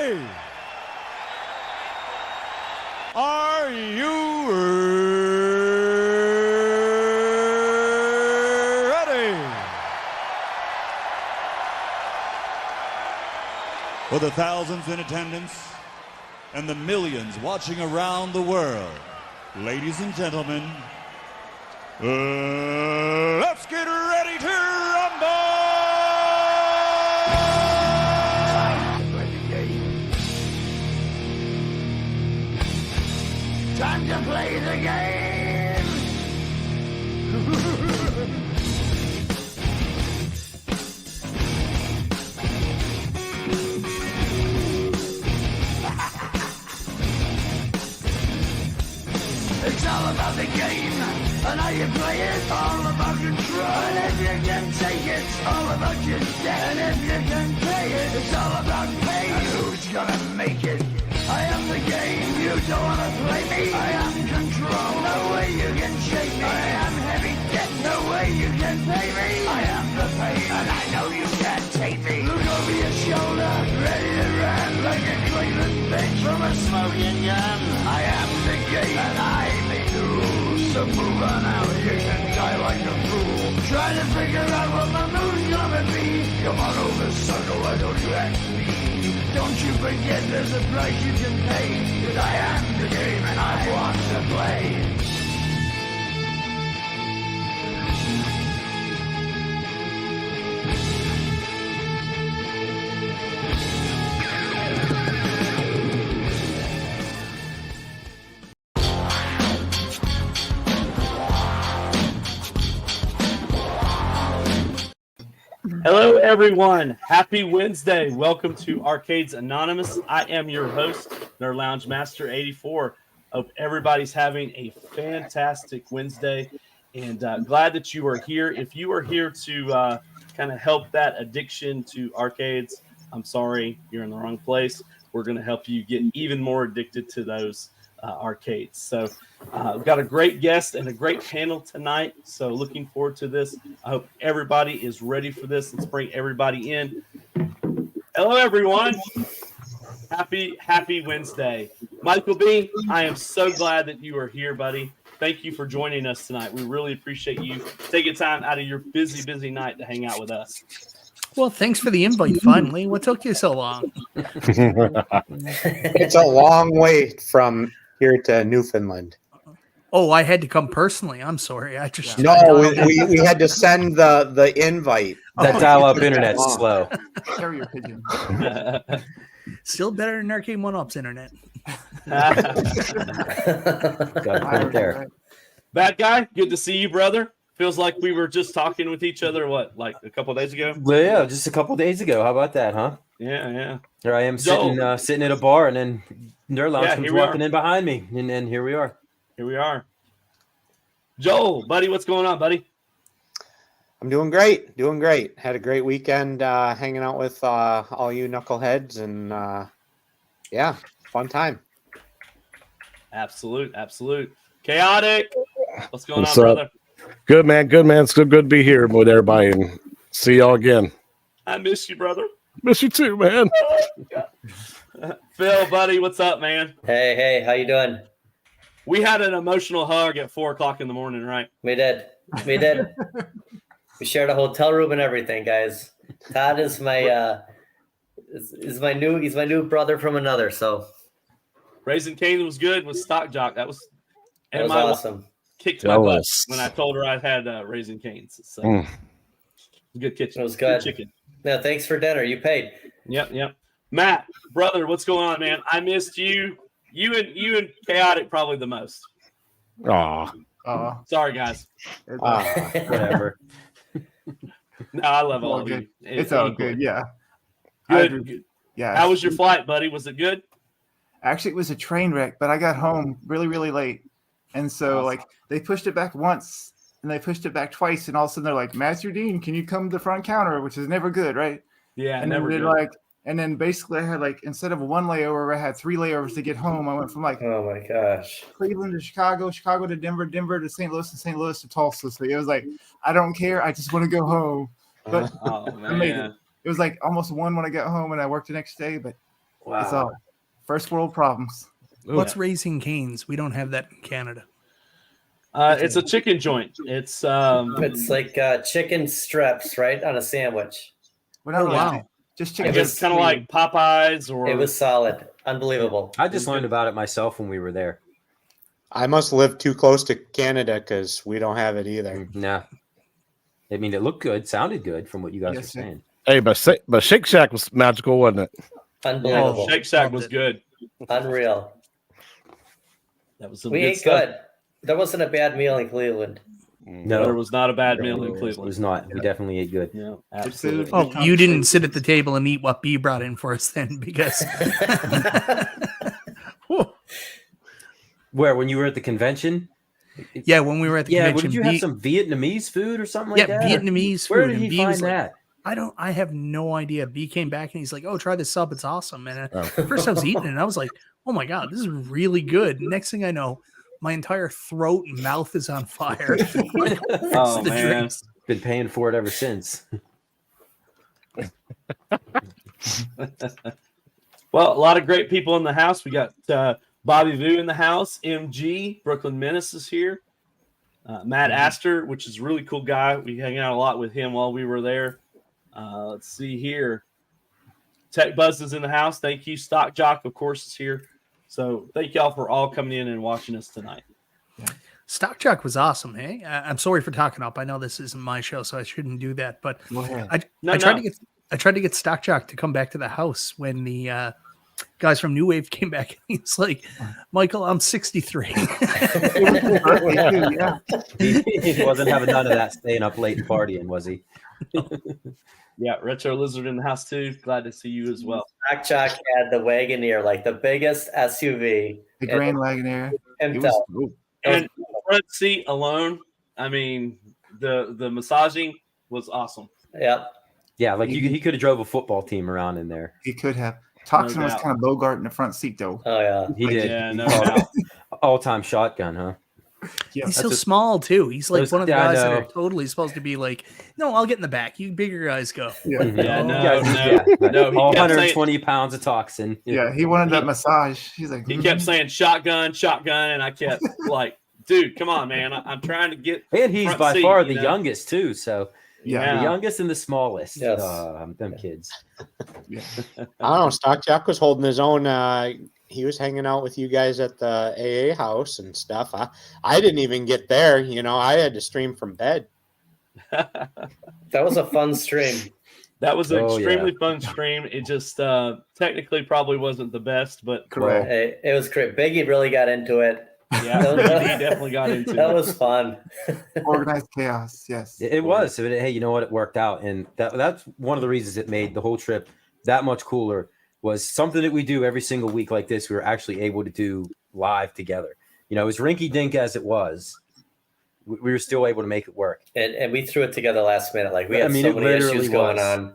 ready? Are you ready? For the thousands in attendance and the millions watching around the world, ladies and gentlemen, let's get ready to rumble! Time to play the game! It's all about the game, and how you play it, all about control. And if you can take it, it's all about your debt. And if you can pay it, it's all about pain. And who's gonna make it? I am the game, you don't wanna play me. I am control, no way you can shake me. I am heavy debt, no way you can pay me. I am the pain, and I know you can't take me. Look over your shoulder, ready to run like a Cleveland bitch from a smoking gun. I am the game, and I make the rules. So move on out, you can die like a fool. Try to figure out what my move's gonna be. Come on over, sucker, why don't you ask me? Don't you forget there's a price you can pay. 'Cause I am the game and I want to play. Hello, everyone. Happy Wednesday. Welcome to Arcades Anonymous. I am your host, Nerd Lounge Master 84. Hope everybody's having a fantastic Wednesday, and glad that you are here. If you are here to kind of help that addiction to arcades, I'm sorry, you're in the wrong place. We're going to help you get even more addicted to those arcades. So we've got a great guest and a great panel tonight. So looking forward to this. I hope everybody is ready for this. Let's bring everybody in. Hello, everyone. Happy Wednesday. Michael B., I am so glad that you are here, buddy. Thank you for joining us tonight. We really appreciate you taking time out of your busy night to hang out with us. Well, thanks for the invite, finally. What took you so long? It's a long way from here to Newfoundland. Oh, I had to come personally. I'm sorry. I just No, we had to send the invite. That dial-up internet's slow. Carrier pigeon. Still better than Arcade One-Up's internet. Got it right there. Bad guy, good to see you, brother. Feels like we were just talking with each other, like a couple of days ago? Well, yeah, just a couple days ago. How about that, huh? Yeah. Here I am sitting at a bar, and then Nerd Lounge comes walking in behind me, and here we are. Here we are. Joel, buddy, what's going on, buddy? I'm doing great. Had a great weekend hanging out with all you knuckleheads, and yeah, fun time. Absolute. Chaotic. What's going on, up? brother? Good, man. It's good to be here with everybody and see y'all again. I miss you, brother. Miss you too, man. Phil, buddy, what's up, man? Hey, how you doing? We had an emotional hug at 4:00 in the morning, right? We did. We shared a hotel room and everything, guys. Todd is my he's my new brother from another. So Raising Cane was good with Stock Jock. That was awesome. Kicked my butt when I told her I had Raising Canes. So good kitchen. It was good. Chicken. Yeah, thanks for dinner. You paid. Yep. Matt, brother, what's going on, man? I missed you. You and Chaotic probably the most. Aw. Sorry, guys. Whatever. No, I love all of you. It's all good. Yeah. Good. Yeah. How was your flight, buddy? Was it good? Actually, it was a train wreck, but I got home really, really late. And so, like, they pushed it back once and they pushed it back twice. And all of a sudden, they're like, Master Dean, can you come to the front counter? Which is never good, right? Yeah, and never good. good. And then basically, I had instead of one layover, I had 3 layovers to get home. I went from oh my gosh, Cleveland to Chicago, Chicago to Denver, Denver to St. Louis, and St. Louis to Tulsa. So it was like, I don't care. I just want to go home. But Oh, I made it. man. It was like almost 1 when I got home and I worked the next day. But That's all. First world problems. What's Raising Cane's? We don't have that in Canada. It's a chicken joint. It's like chicken strips, right, on a sandwich. Well, Oh, wow. Just I chicken. guess kind of like Popeyes or It was solid, unbelievable. I just learned about it myself when we were there. I must live too close to Canada because we don't have it either. Nah. I mean, it looked good, sounded good from what you guys were Yes, sir. saying. Hey, but Shake Shack was magical, wasn't it? Unbelievable. Shake Shack was good. Unreal. That was some We good ate stuff. good. There wasn't a bad meal in Cleveland. No, There was not a bad meal in it Cleveland. was not. We definitely ate good. Yeah, Good food. absolutely. Oh, you didn't sit at the table and eat what B brought in for us then, because Where, when you were at the convention? yeah, when we were at the Yeah, convention, did you have some Vietnamese food or something like that? Vietnamese food. Where did and he B find was like, that? I have no idea. B came back and he's like, "Oh, try this sub, it's awesome." And first I was eating it and I was like, "Oh my god, this is really good." Next thing I know, my entire throat and mouth is on fire. Oh the man. drinks. Been paying for it ever since. Well, a lot of great people in the house. We got Bobby Vu in the house. MG, Brooklyn Menace is here. Matt Astor, which is a really cool guy. We hang out a lot with him while we were there. Let's see here. Tech Buzz is in the house. Thank you. Stock Jock, of course, is here. So thank y'all for all coming in and watching us tonight. Stock Jock was awesome. Hey, I'm sorry for talking up. I know this isn't my show, so I shouldn't do that. But I tried to get Stock Jock to come back to the house when the guys from New Wave came back. And he's like, "Michael, I'm 63." Yeah. He wasn't having none of that staying up late and partying, was he? Yeah, Retro Lizard in the house too. Glad to see you as well. Stock Jock had the Wagoneer, like the biggest SUV. The Grand Wagoneer. Himself. And the front seat alone, I mean, the massaging was awesome. Yep. Yeah, like he could have drove a football team around in there. He could have. Toxin was doubt. kind of Bogart in the front seat, though. Oh yeah. He did. Yeah, He no called doubt. it all-time shotgun, huh? Yeah. He's That's so a- small too. He's like those- one of the yeah, I guys that know. are totally supposed to be like, "No, I'll get in the back. You bigger guys go." Yeah. Yeah, no, Yeah, no, he all kept 120 pounds of toxin. Yeah, he wanted that massage. He's like, He kept saying shotgun, and I kept like, dude, come on, man. I'm trying to get. And he's front by seat, far you the know? youngest too. So Yeah. the youngest and the smallest. Yes. Them kids. I don't know. Stock Jock was holding his own. He was hanging out with you guys at the AA house and stuff. I didn't even get there. You know, I had to stream from bed. That was a fun stream. That was an Oh, extremely fun stream. It just technically probably wasn't the best, but Correct. Hey, it was great. Biggie really got into it. yeah, he definitely got into That it. was fun. Organized chaos. Yes. It was. So, hey, you know what? It worked out, and that's one of the reasons it made the whole trip that much cooler. Was something that we do every single week like this. We were actually able to do live together. You know, as rinky dink as it was, we were still able to make it work. And we threw it together last minute. Like we had so it many literally issues going was.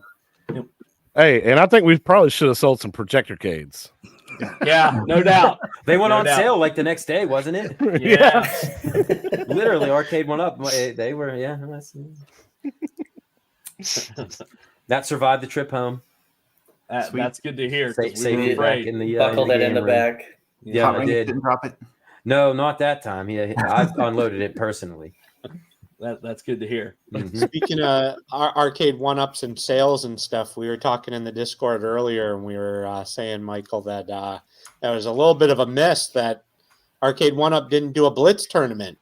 on. Hey, and I think we probably should have sold some projector cades. Yeah, no doubt. They went No on doubt. sale like the next day, wasn't it? Yeah. Literally, arcade went up. They were, yeah. That survived the trip home. That's good to hear. 'cause we Saved were it back afraid. in the Buckled it in game the room. back. Yeah, Hot I Wings did. Didn't drop it. No, not that time. Yeah, I unloaded it personally. That's good to hear. Mhm. Speaking of arcade one-ups and sales and stuff, we were talking in the Discord earlier, and we were saying, Michael, that that was a little bit of a miss that Arcade One-Up didn't do a Blitz tournament.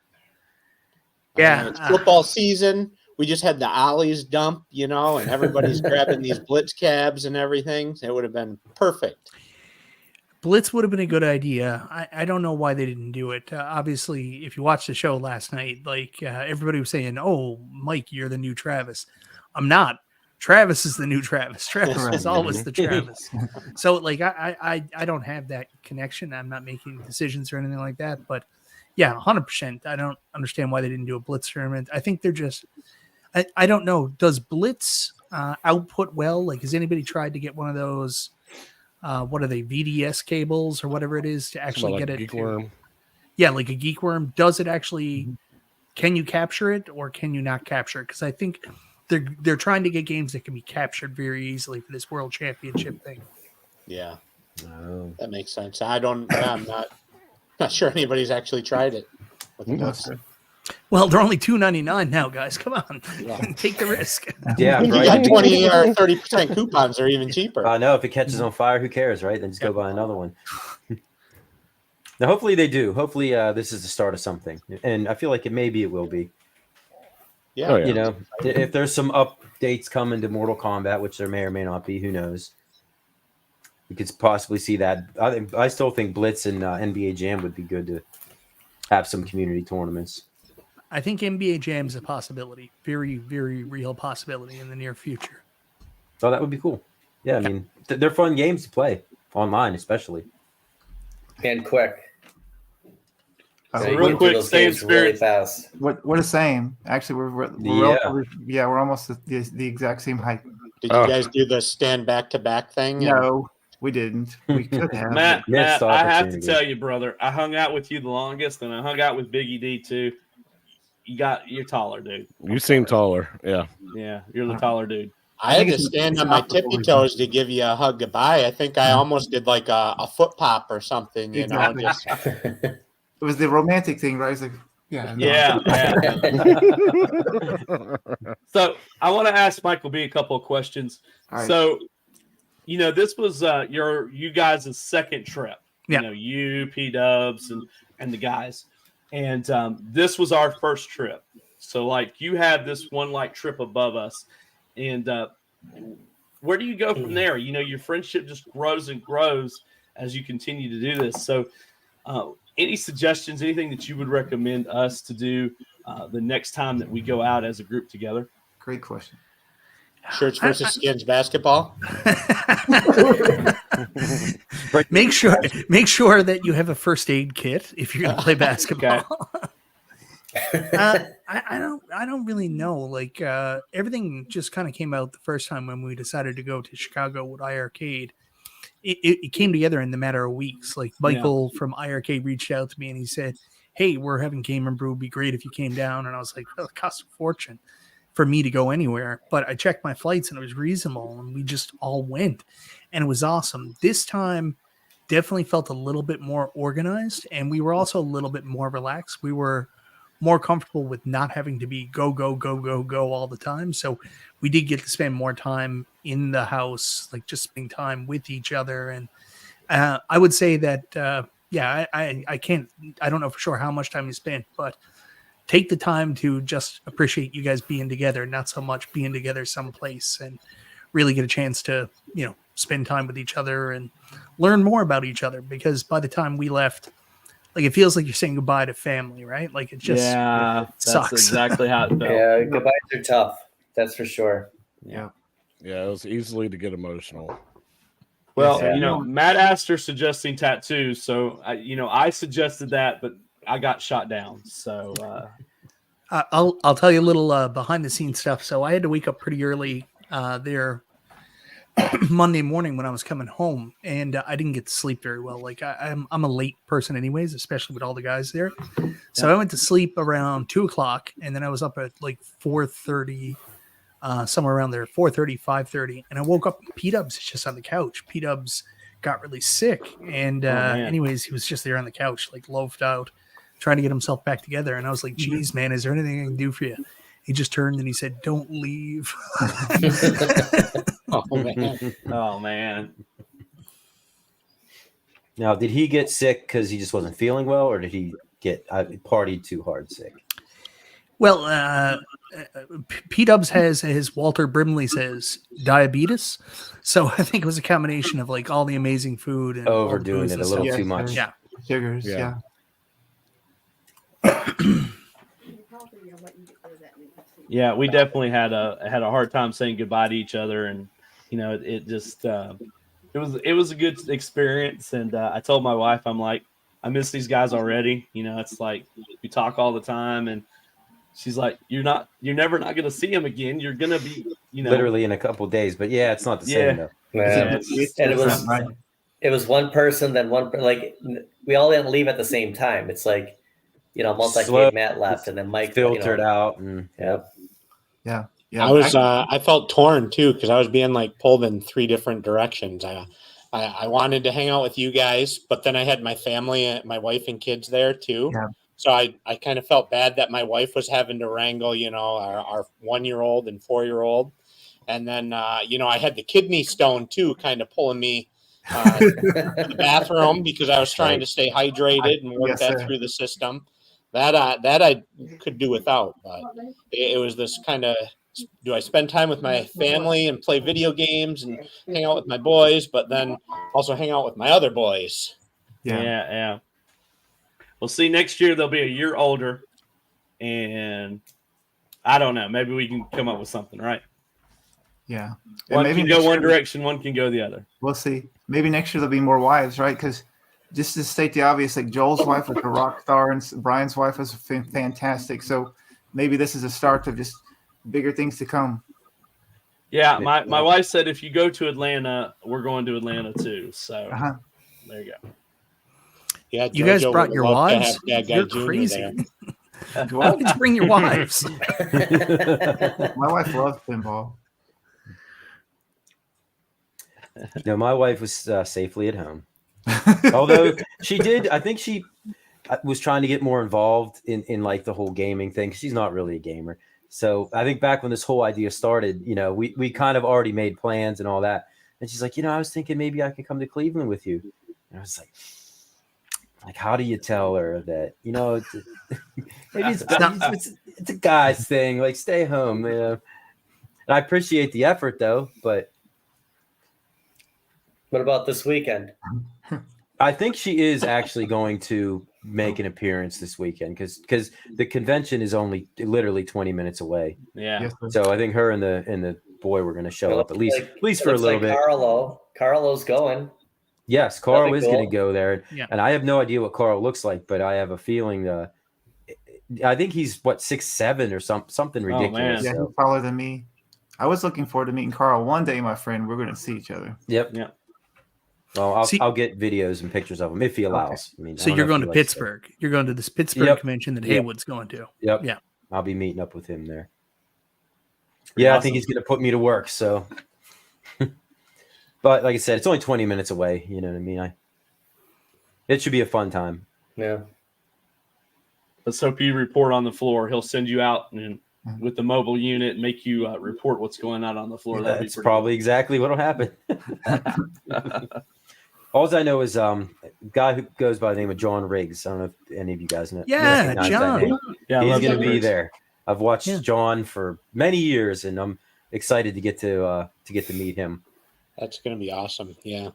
Yeah. It's football season. We just had the Ollies dump, you know, and everybody's grabbing these Blitz cabs and everything. It would have been perfect. Blitz would have been a good idea. I don't know why they didn't do it. Obviously, if you watched the show last night, like everybody was saying, "Oh, Mike, you're the new Travis." I'm not. Travis is the new Travis. Travis was always the Travis. So, like, I don't have that connection. I'm not making decisions or anything like that. But yeah, 100%. I don't understand why they didn't do a Blitz tournament. I think they're just. I don't know. Does Blitz output well? Like, has anybody tried to get one of those? What are they, VDS cables or whatever it is to actually Like get it Geek to, Worm. yeah, like a Geek Worm. Does it actually, can you capture it or can you not capture it? Because I think they're trying to get games that can be captured very easily for this world championship thing. Yeah. Oh. That makes sense. I'm not sure anybody's actually tried it. Well, they're only $2.99 now, guys. Come on, Yeah. take the risk. Yeah, You right. got 20 or 30% coupons or even cheaper. I know if it catches on fire, who cares, right? Then just go buy another one. Now, hopefully they do. Hopefully this is the start of something, and I feel like it will be. Yeah. Oh, yeah. You know, if there's some updates coming to Mortal Kombat, which there may or may not be, who knows? You could possibly see that. I still think Blitz and NBA Jam would be good to have some community tournaments. I think NBA Jam is a possibility, very, very real possibility in the near future. So that would be cool. Yeah, I mean, they're fun games to play online, especially. And quick. Oh, So you real can do quick, those stay in games really spirit. fast. We're the same. Actually, we're we're almost the exact same height. Did you guys do the stand back-to-back thing? No, we didn't. We could have. Matt, Missed I have to opportunity. tell you, brother, I hung out with you the longest, and I hung out with Biggie D too. You're taller, dude. You seem taller. Yeah. Yeah, you're the taller dude. I had to stand on my tippy toes to give you a hug goodbye. I think I almost did like a foot pop or something, you know. Exactly. Just, It was the romantic thing, right? It's like, yeah. no. Yeah. So I want to ask Michael B a couple of questions. All right. So, this was you guys' second trip. Yeah. You, P Dubs, and the guys, and this was our first trip. So, like, you had this one trip above us, and where do you go from there? Your friendship just grows and grows as you continue to do this. So, any suggestions, anything that you would recommend us to do the next time that we go out as a group together? Great question. shirts versus skins basketball. Make sure that you have a first aid kit if you're going to play basketball. I don't really know. Like everything just kind of came out the first time when we decided to go to Chicago with iArcade. It came together in the matter of weeks. Like Michael from iArcade reached out to me and he said, "Hey, we're having Game and Brew. It'd be great if you came down." And I was like, "Well, it costs a fortune for me to go anywhere." But I checked my flights and it was reasonable, and we just all went, and it was awesome. This time definitely felt a little bit more organized, and we were also a little bit more relaxed. We were more comfortable with not having to be go all the time. So we did get to spend more time in the house, like just spending time with each other. And I would say that, I don't know for sure how much time you spent, but take the time to just appreciate you guys being together, not so much being together someplace, and really get a chance to, spend time with each other and learn more about each other. Because by the time we left, like, it feels like you're saying goodbye to family, right? Like, it just sucks. That's exactly how it felt. Yeah, goodbyes are tough. That's for sure. Yeah. Yeah, it was easily to get emotional. Well, Matt Astor suggesting tattoos. So, I suggested that, but I got shot down. So, I'll tell you a little behind the scenes stuff. So I had to wake up pretty early there Monday morning when I was coming home, and I didn't get to sleep very well. Like I'm a late person anyways, especially with all the guys there. So I went to sleep around 2:00, and then I was up at like 4:30, somewhere around there, 4:30, 5:30, and I woke up. P-Dubs is just on the couch. P-Dubs got really sick, and anyways, he was just there on the couch, like loafed out, trying to get himself back together. And I was like, "Geez, man, is there anything I can do for you?" He just turned and he said, "Don't leave." Oh man. Now, did he get sick because he just wasn't feeling well, or did he get partied too hard sick? Well, P-Dubs has, as Walter Brimley says, diabetes. So I think it was a combination of like all the amazing food and Overdoing it a little too much. Yeah. Sugars. Yeah. Yeah, we definitely had a hard time saying goodbye to each other, and it just it was a good experience. And I told my wife, I'm like, I miss these guys already. It's like we talk all the time, and she's like, you're never not gonna see him again. You're gonna be literally in a couple of days. But yeah, it's not the same though. Man. And it was one person, then one, like, we all didn't leave at the same time. It's like, multi-kid Matt left, and then Mike filtered out. And, Yeah. I felt torn too, because I was being like pulled in three different directions. I wanted to hang out with you guys, but then I had my family, my wife and kids there too. Yeah. So I kind of felt bad that my wife was having to wrangle, our 1-year-old and 4-year-old. And then, I had the kidney stone too, kind of pulling me to the bathroom because I was trying to stay hydrated and work that through the system. That I could do without, but it was this kind of, do I spend time with my family and play video games and hang out with my boys, but then also hang out with my other boys? Yeah. Well, see, next year they'll be a year older, and I don't know. Maybe we can come up with something, right? Yeah. One maybe can go next one year- direction, one can go the other. We'll see. Maybe next year there'll be more wives, right? Because just to state the obvious, like Joel's wife was a rock star, and Brian's wife was fantastic. So maybe this is a start of just bigger things to come. Yeah, my wife said if you go to Atlanta, we're going to Atlanta too. So there you go. Yeah, You guys JoJo brought would your love to wives? have Bad Guy You're Jr. crazy. there. Why did you bring your wives? My wife loves pinball. No, my wife was safely at home. Although she did, I think she was trying to get more involved in like the whole gaming thing. 'Cause she's not really a gamer. So I think back when this whole idea started, we kind of already made plans and all that. And she's like, I was thinking maybe I could come to Cleveland with you. And I was like, how do you tell her that, maybe it's a guy's thing, like stay home. And I appreciate the effort though, but What about this weekend? I think she is actually going to make an appearance this weekend because the convention is only literally 20 minutes away. Yeah. Yes, sir. So I think her and the boy were going to show up at least for a Looks little bit. Carlo's going. Yes, Carl That'd is be going to cool. go there, Yeah. and I have no idea what Carl looks like, but I have a feeling. I think he's 6'7" or something ridiculous. Yeah, so. he's taller than me. I was looking forward to meeting Carl one day, my friend. We're going to see each other. Yep. Yeah. Well, See- I'll get videos and pictures of him if he allows. I mean, I So don't you're know if going he to likes Pittsburgh. You're going to this Pittsburgh Yep. convention that Yep. Haywood's going to. Yep. Yeah. I'll be meeting up with him there. Pretty Yeah, I awesome. think he's going to put me to work. So, but like I said, it's only 20 minutes away. You know what I mean? It should be a fun time. Yeah. Let's hope you report on the floor. He'll send you out and with the mobile unit and make you report what's going on the floor. That'd be That's pretty probably exactly what'll happen. All I know is a guy who goes by the name of John Riggs. I don't know if any of you guys know. Yeah, recognize that John. name. Yeah, I He's love going to John be Riggs. there. I've watched Yeah. John for many years, and I'm excited to get to meet him. That's going to be awesome. Yeah.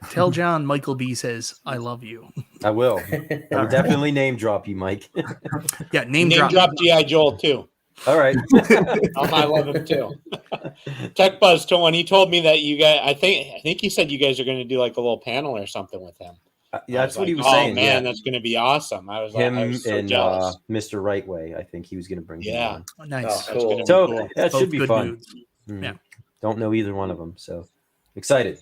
Tell John Michael B says, I love you. I will. I will definitely name drop you, Mike. Yeah, name Name drop G.I. Joel too. All right. I love him too. Tech Buzz told when he told me that you guys, I think he said you guys are going to do like a little panel or something with him. Yeah, that's what he was oh, saying. man, Yeah. that's going to be awesome. I was Him I was so and jealous. Mr. Rightway. I think he was going to bring him Yeah. on. Nice. Oh, That's cool. gonna be So cool. that Both should be good fun. dudes. Mm. Yeah. Don't know either one of them, so excited.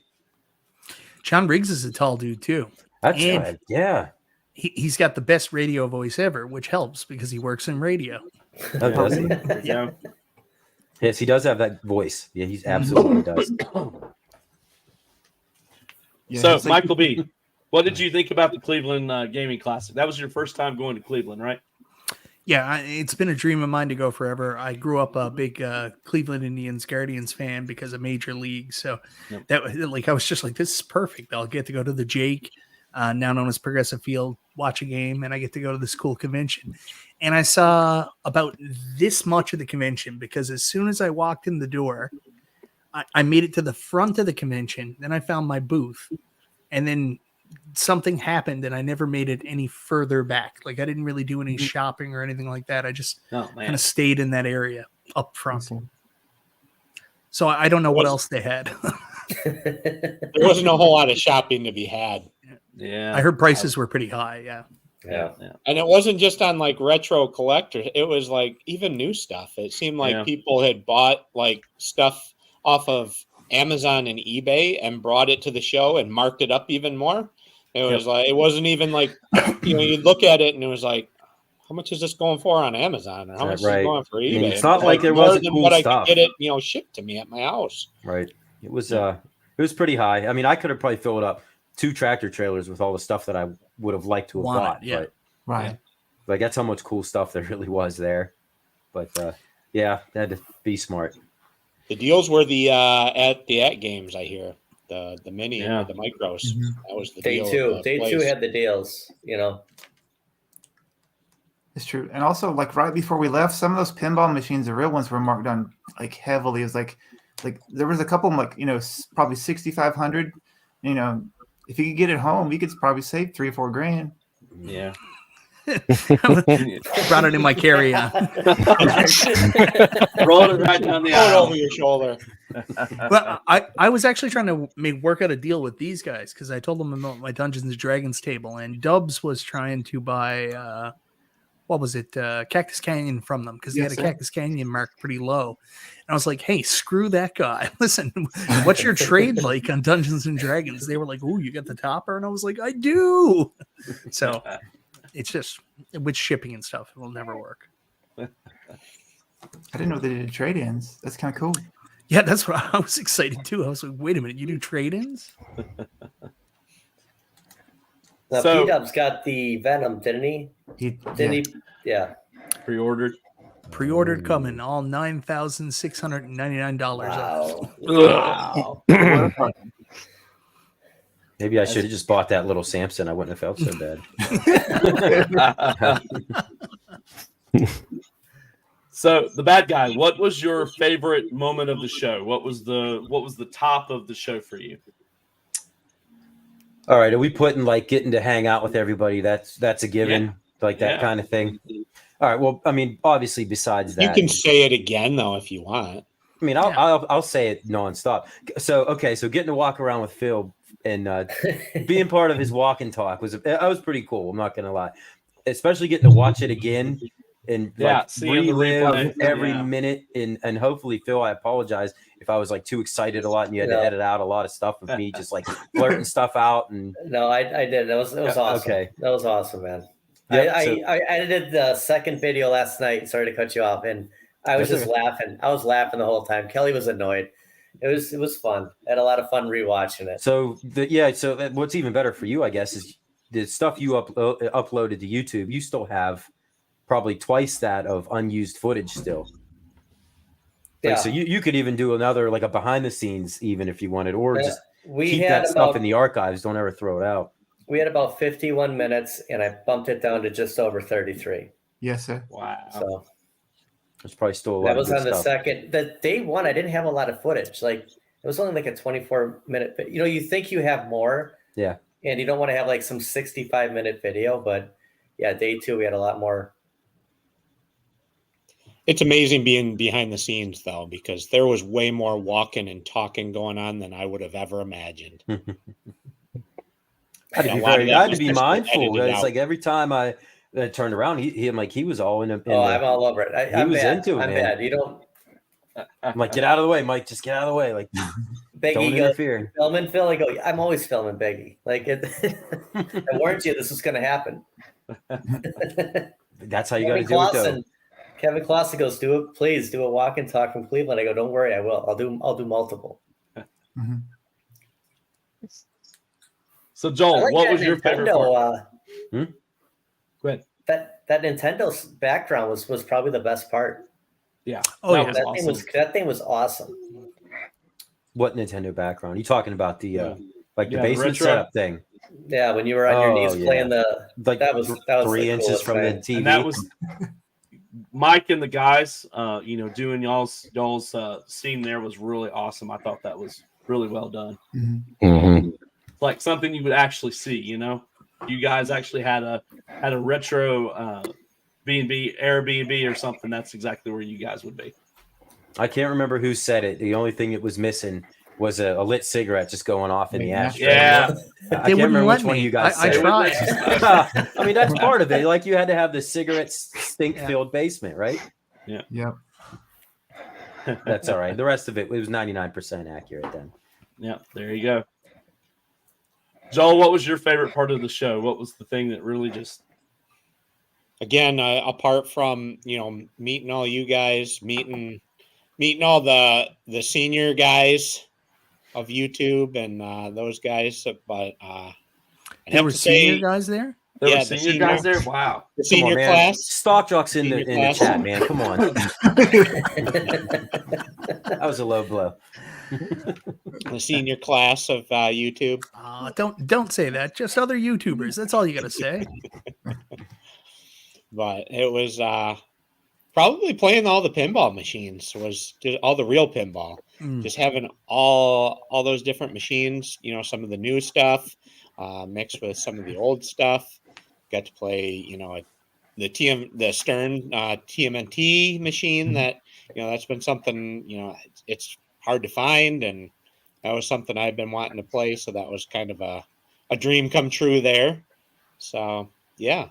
John Riggs is a tall dude too. That's And- right. Yeah. He's got the best radio voice ever, which helps because he works in radio. Oh, does he? Yeah. Yes, he does have that voice. Yeah, he absolutely does. Yeah, So, he's like- Michael B., what did you think about the Cleveland Gaming Classic? That was your first time going to Cleveland, right? Yeah, it's been a dream of mine to go forever. I grew up a big Cleveland Indians Guardians fan because of Major League. So Yep. that was like I was just like, this is perfect. I'll get to go to the Jake, now known as Progressive Field, watch a game, and I get to go to this cool convention. And I saw about this much of the convention because as soon as I walked in the door, I made it to the front of the convention. Then I found my booth, and then something happened and I never made it any further back. Like I didn't really do any shopping or anything like that. I just Oh, kind man. of stayed in that area up front. So I don't know what else they had. There wasn't a whole lot of shopping to be had. Yeah. I heard prices were pretty high. Yeah. Yeah. And it wasn't just on like retro collectors. It was like even new stuff. It seemed like Yeah. people had bought like stuff off of Amazon and eBay and brought it to the show and marked it up even more. It was like, it wasn't even like, you'd look at it and it was like, how much is this going for on Amazon? Or how much is Right. it going for I mean, eBay? it's not like there more wasn't than cool what stuff. I could get it, shipped to me at my house. Right. It was It was pretty high. I mean, I could have probably filled up 2 tractor trailers with all the stuff that I would have liked to have bought. Yeah. But Right. like that's how much cool stuff there really was there. But yeah, they had to be smart. The deals were the at games. I hear the mini Yeah. and the micros. That was the Day deal. two. of the Day two place. had the deals, It's true. And also, like right before we left, some of those pinball machines, the real ones, were marked on like heavily. It was like there was a couple like probably 6,500. If you could get it home, you could probably save $3 or $4 grand. Yeah. Brought it in my carry-on. Rolled it right down the Throw it aisle. over your shoulder. Well, I was actually trying to work out a deal with these guys because I told them about my Dungeons and Dragons table, and Dubs was trying to buy what was it, Cactus Canyon from them because they had a Cactus Canyon marked pretty low. And I was like, hey, screw that guy. Listen, what's your trade like on Dungeons and Dragons? They were like, oh, you got the topper? And I was like, I do. So it's just with shipping and stuff, it will never work. I didn't know they did trade-ins. That's kind of cool. Yeah, that's what I was excited too. I was like, wait a minute, you do trade-ins? Now, So- P-Dub's got the Venom, didn't he? Didn't he? Yeah. Pre-ordered. Pre-ordered coming, all $9,699. Wow. Wow. Maybe I should have just bought that little Samson. I wouldn't have felt so bad. So the bad guy, what was your favorite moment of the show? What was the top of the show for you? All right, are we putting like getting to hang out with everybody? That's a given, Yeah. like that Yeah. kind of thing. All right. Well, I mean, obviously, besides that, You can say it again though if you want. I mean, I'll say it nonstop. So getting to walk around with Phil and being part of his walk and talk was pretty cool. I'm not gonna lie, especially getting to watch it again and seeing the relive replay. every Yeah. minute. And hopefully, Phil, I apologize if I was like too excited a lot and you had to edit out a lot of stuff with me just like blurting stuff out. And No, I did. It was awesome. Okay. That was awesome, man. Yep, I edited the second video last night. Sorry to cut you off, and I was That's just laughing. I was laughing the whole time. Kelly was annoyed. It was fun. I had a lot of fun rewatching it. So what's even better for you, I guess, is the stuff you uploaded to YouTube. You still have probably twice that of unused footage still. Yeah. So you could even do another like a behind the scenes even if you wanted, or just we keep had that stuff in the archives. Don't ever throw it out. We had about 51 minutes, and I bumped it down to just over 33. Yes, sir. Wow. So There's probably still a lot. that was of good on the stuff. second. The day one, I didn't have a lot of footage. Like it was only like a 24-minute. You think you have more. Yeah. And you don't want to have like some 65-minute video, but yeah, day two we had a lot more. It's amazing being behind the scenes though, because there was way more walking and talking going on than I would have ever imagined. I had to be mindful. It's like every time I turned around, he was all in. I'm all over it. I'm was bad. into it, I'm man. bad. You don't. I'm like, get out of the way, Mike. Just get out of the way. Like, Biggie don't goes, interfere. filming Phil. I go, I'm always filming Biggie. Like it. I warned you this was going to happen. That's how you got to do it, though. Kevin Clausen goes, do it, please do a walk and talk from Cleveland. I go, don't worry, I will. I'll do multiple. Mhm. So Joel, I like what that was your favorite part? Nintendo, Go ahead. That Nintendo's background was probably the best part. Yeah. Oh, that yeah. was That awesome. thing was awesome. What Nintendo background? You talking about the Yeah, the the basement retro. setup thing? Yeah, when you were on your knees Oh, playing the Like that was 3 the inches coolest from the thing. TV. And that was Mike and the guys, doing y'all's scene there was really awesome. I thought that was really well done. Mhm. Mm-hmm. Like something you would actually see, You guys actually had a retro B&B, Airbnb or something. That's exactly where you guys would be. I can't remember who said it. The only thing it was missing was a lit cigarette just going off in the ashtray. Yeah. I They can't wouldn't remember let which one me. of you guys I said it. tried. I mean, that's part of it. Like you had to have the cigarette stink-filled basement, right? Yep. That's all right. The rest of it was 99% accurate then. Yeah, there you go. Joel, what was your favorite part of the show? What was the thing that really just Again, apart from meeting all you guys, meeting all the senior guys, of YouTube and those guys, but I'd There have were to senior say, guys there. There Yeah, were the senior guys there. Wow. the Come on, senior man. class, Stock Jock's in the Senior class. chat, man. Come on. That was a low blow. the senior class of YouTube. Don't say that. Just other YouTubers. That's all you got to say. But it was probably playing all the pinball machines, was just all the real pinball. Mm. Just having all those different machines, some of the new stuff mixed with some of the old stuff. Got to play, the Stern TMNT machine that, that's been something, it's hard to find, and that was something I've been wanting to play. So that was kind of a dream come true there. So yeah,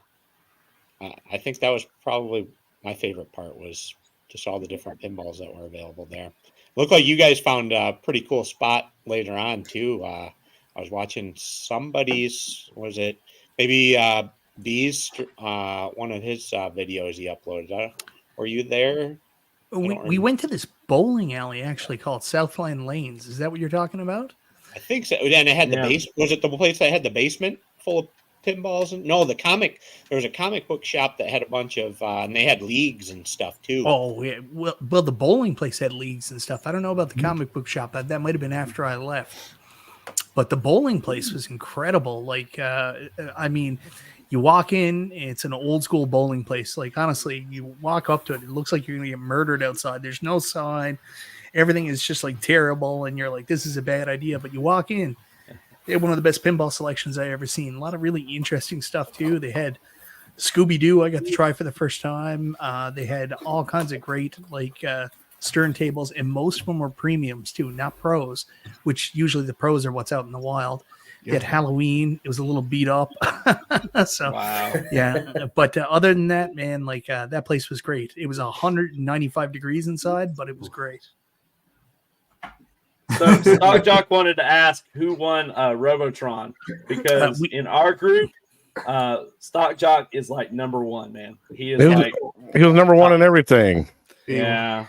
I think that was probably my favorite part, was just all the different pinballs that were available there. Looked like you guys found a pretty cool spot later on too. I was watching somebody's, was it maybe B's one of his videos he uploaded. Were you there? We went to this bowling alley actually called Southland Lanes. Is that what you're talking about? I think so. And it had the Yeah. base. Was it the place that had the basement full of pinballs? No, there was a comic book shop that had a bunch of, and they had leagues and stuff too. Oh, yeah. Well, the bowling place had leagues and stuff. I don't know about the comic book shop. That might have been after I left. But the bowling place was incredible. Like, I mean, you walk in, it's an old school bowling place. Like, honestly, you walk up to it, it looks like you're going to get murdered outside. There's no sign. Everything is just like terrible. And you're like, this is a bad idea. But you walk in, they had one of the best pinball selections I ever seen. A lot of really interesting stuff too. They had Scooby-Doo I got to try for the first time. They had all kinds of great Stern tables, and most of them were premiums too, not pros, which usually the pros are what's out in the wild. They had Halloween. It was a little beat up. So Wow. yeah. But other than that, man, that place was great. It was 195 degrees inside, but it was great. So Stock Jock wanted to ask who won Robotron, because in our group, Stock Jock is like number one, man. He is He was number one in everything. yeah.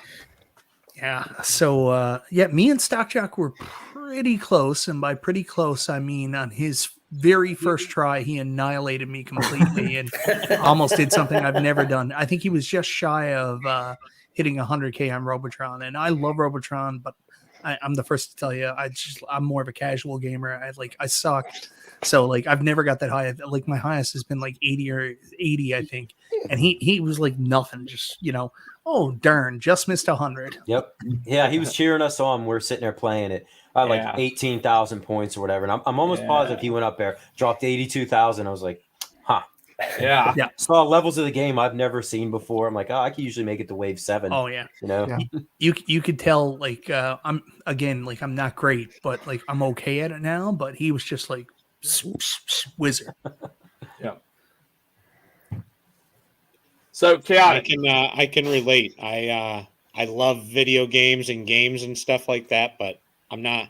Yeah. So me and Stock Jock were pretty close, and by pretty close I mean on his very first try he annihilated me completely and almost did something I've never done. I think he was just shy of hitting 100K on Robotron, and I love Robotron, but I'm the first to tell you I'm more of a casual gamer. I suck. So I've never got that high. Like my highest has been like 80 or 80, I think. And he was like nothing, just oh darn, just missed 100. Yep. Yeah, he was cheering us on. We're sitting there playing it. I had like 18,000 points or whatever. And I'm almost positive he went up there, dropped 82,000. I was like, huh. Yeah. Yeah. Saw levels of the game I've never seen before. I'm like, I can usually make it to wave 7. Oh yeah. Yeah. You could tell I'm not great, but I'm okay at it now. But he was just like wizard. Yeah. So chaotic. I can relate. I love video games and stuff like that, but I'm not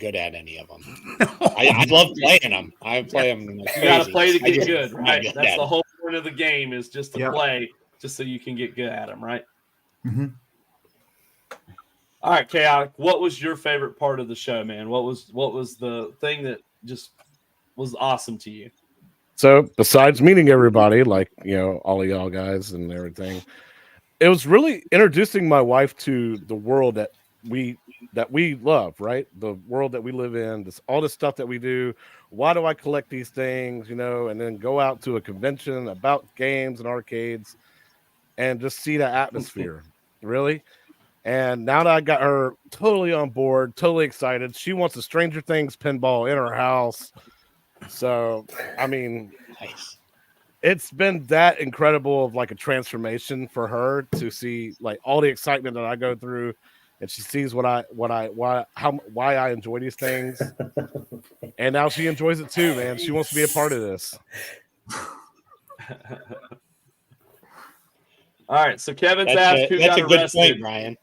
good at any of them. I love playing them. I play them. You got to play to get good, right? Good That's the whole point of the game, is just to Yep. play, just so you can get good at them, right? Mhm. All right, chaotic. What was your favorite part of the show, man? What was the thing that just was awesome to you? So besides meeting everybody, all of y'all guys and everything, it was really introducing my wife to the world that we love, right? The world that we live in, all the stuff that we do. Why do I collect these things, and then go out to a convention about games and arcades and just see the atmosphere, really? And now that I got her totally on board, totally excited, she wants a Stranger Things pinball in her house. So, I mean, Nice. it's been that incredible of a transformation for her to see all the excitement that I go through, and she sees why I enjoy these things, and now she enjoys it too, man. She wants to be a part of this. All right, so Kevin's asked who That's got a good arrested. point, Brian.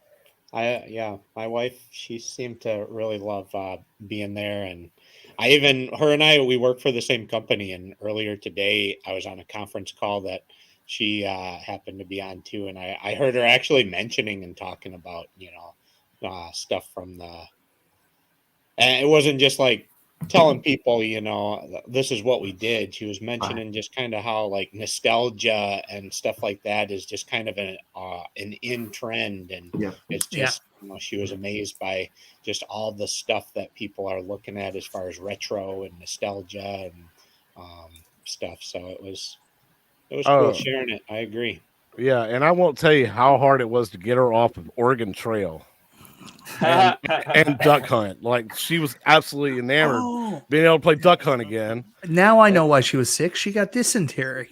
My wife, she seemed to really love being there, and her and I, we work for the same company. And earlier today, I was on a conference call that she happened to be on too, and I heard her actually mentioning and talking about stuff from And it wasn't just like telling people, you know, this is what we did. She was mentioning just kind of how like nostalgia and stuff like that is just kind of an in trend, and Yeah. it's just you know, she was amazed by just all the stuff that people are looking at as far as retro and nostalgia and stuff. So it was cool sharing it. I agree. Yeah, and I won't tell you how hard it was to get her off of Oregon Trail and duck hunt. Like she was absolutely enamored Oh, being able to play duck hunt again. now I know why she was sick. She got dysentery.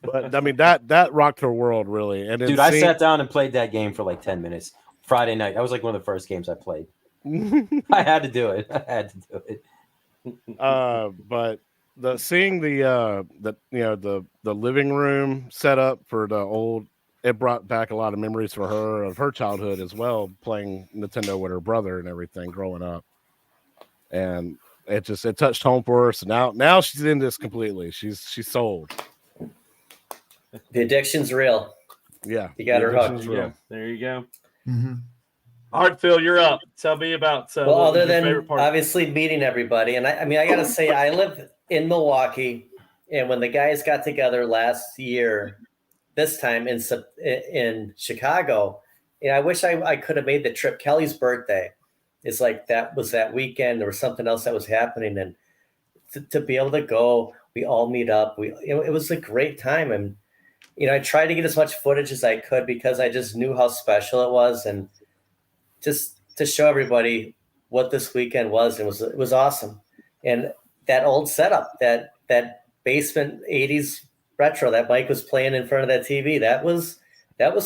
But I mean that rocked her world really. And then Dude, I sat down and played that game for like 10 minutes Friday night. That was like one of the first games I played. I had to do it. But seeing the living room set up for the old, it brought back a lot of memories for her of her childhood as well, playing Nintendo with her brother and everything growing up. And it touched home for her. So now she's in this completely. She's sold. The addiction's real. Yeah, You got her hooked. Yeah, there you go. Mm-hmm. All right, Phil, you're up. Tell me about Well, what was other your than favorite part. obviously meeting everybody, and I mean, I got to say, I live in Milwaukee, and when the guys got together last year, this time in Chicago, I wish I could have made the trip. Kelly's birthday is like that was that weekend. There was something else that was happening, and to be able to go, we all meet up. It was a great time, and I tried to get as much footage as I could because I just knew how special it was, and just to show everybody what this weekend was. It was awesome. And that old setup, that basement 80s retro that Mike was playing in front of that TV, that was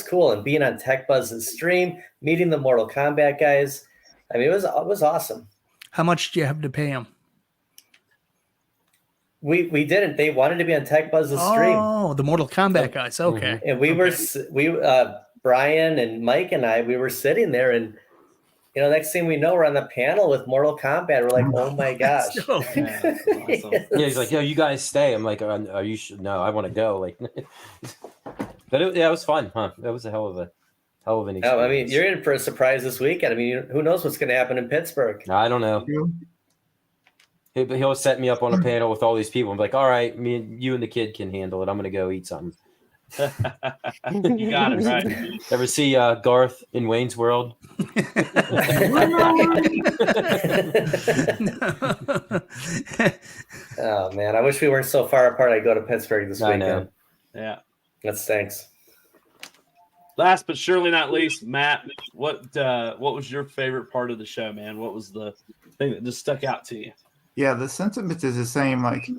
cool. And being on Tech Buzz's stream, meeting the Mortal Kombat guys, I mean, it was awesome. How much do you have to pay them? We didn't. They wanted to be on Tech Buzz's stream. Oh, the Mortal Kombat guys. Okay. And we Brian and Mike and I, we were sitting there, and next thing we know, we're on the panel with Mortal Kombat. We're like, oh my gosh. So- Yeah, awesome. Yeah, he's like, yo, you guys stay. I'm like, are you sure? No, I want to go. Like, but it was fun, huh? That was a hell of an experience. No, I mean, you're in for a surprise this weekend. I mean, who knows what's going to happen in Pittsburgh? I don't know. He'll set me up on a panel with all these people. I'm like, all right, you and the kid can handle it. I'm going to go eat something. You got it right. Ever see Garth in Wayne's World? Oh man, I wish we weren't so far apart. I'd go to Pittsburgh this weekend. know. Yeah. That stinks. Last but surely not least, Matt, what was your favorite part of the show, man? What was the thing that just stuck out to you? Yeah, the sentiment is the same. Like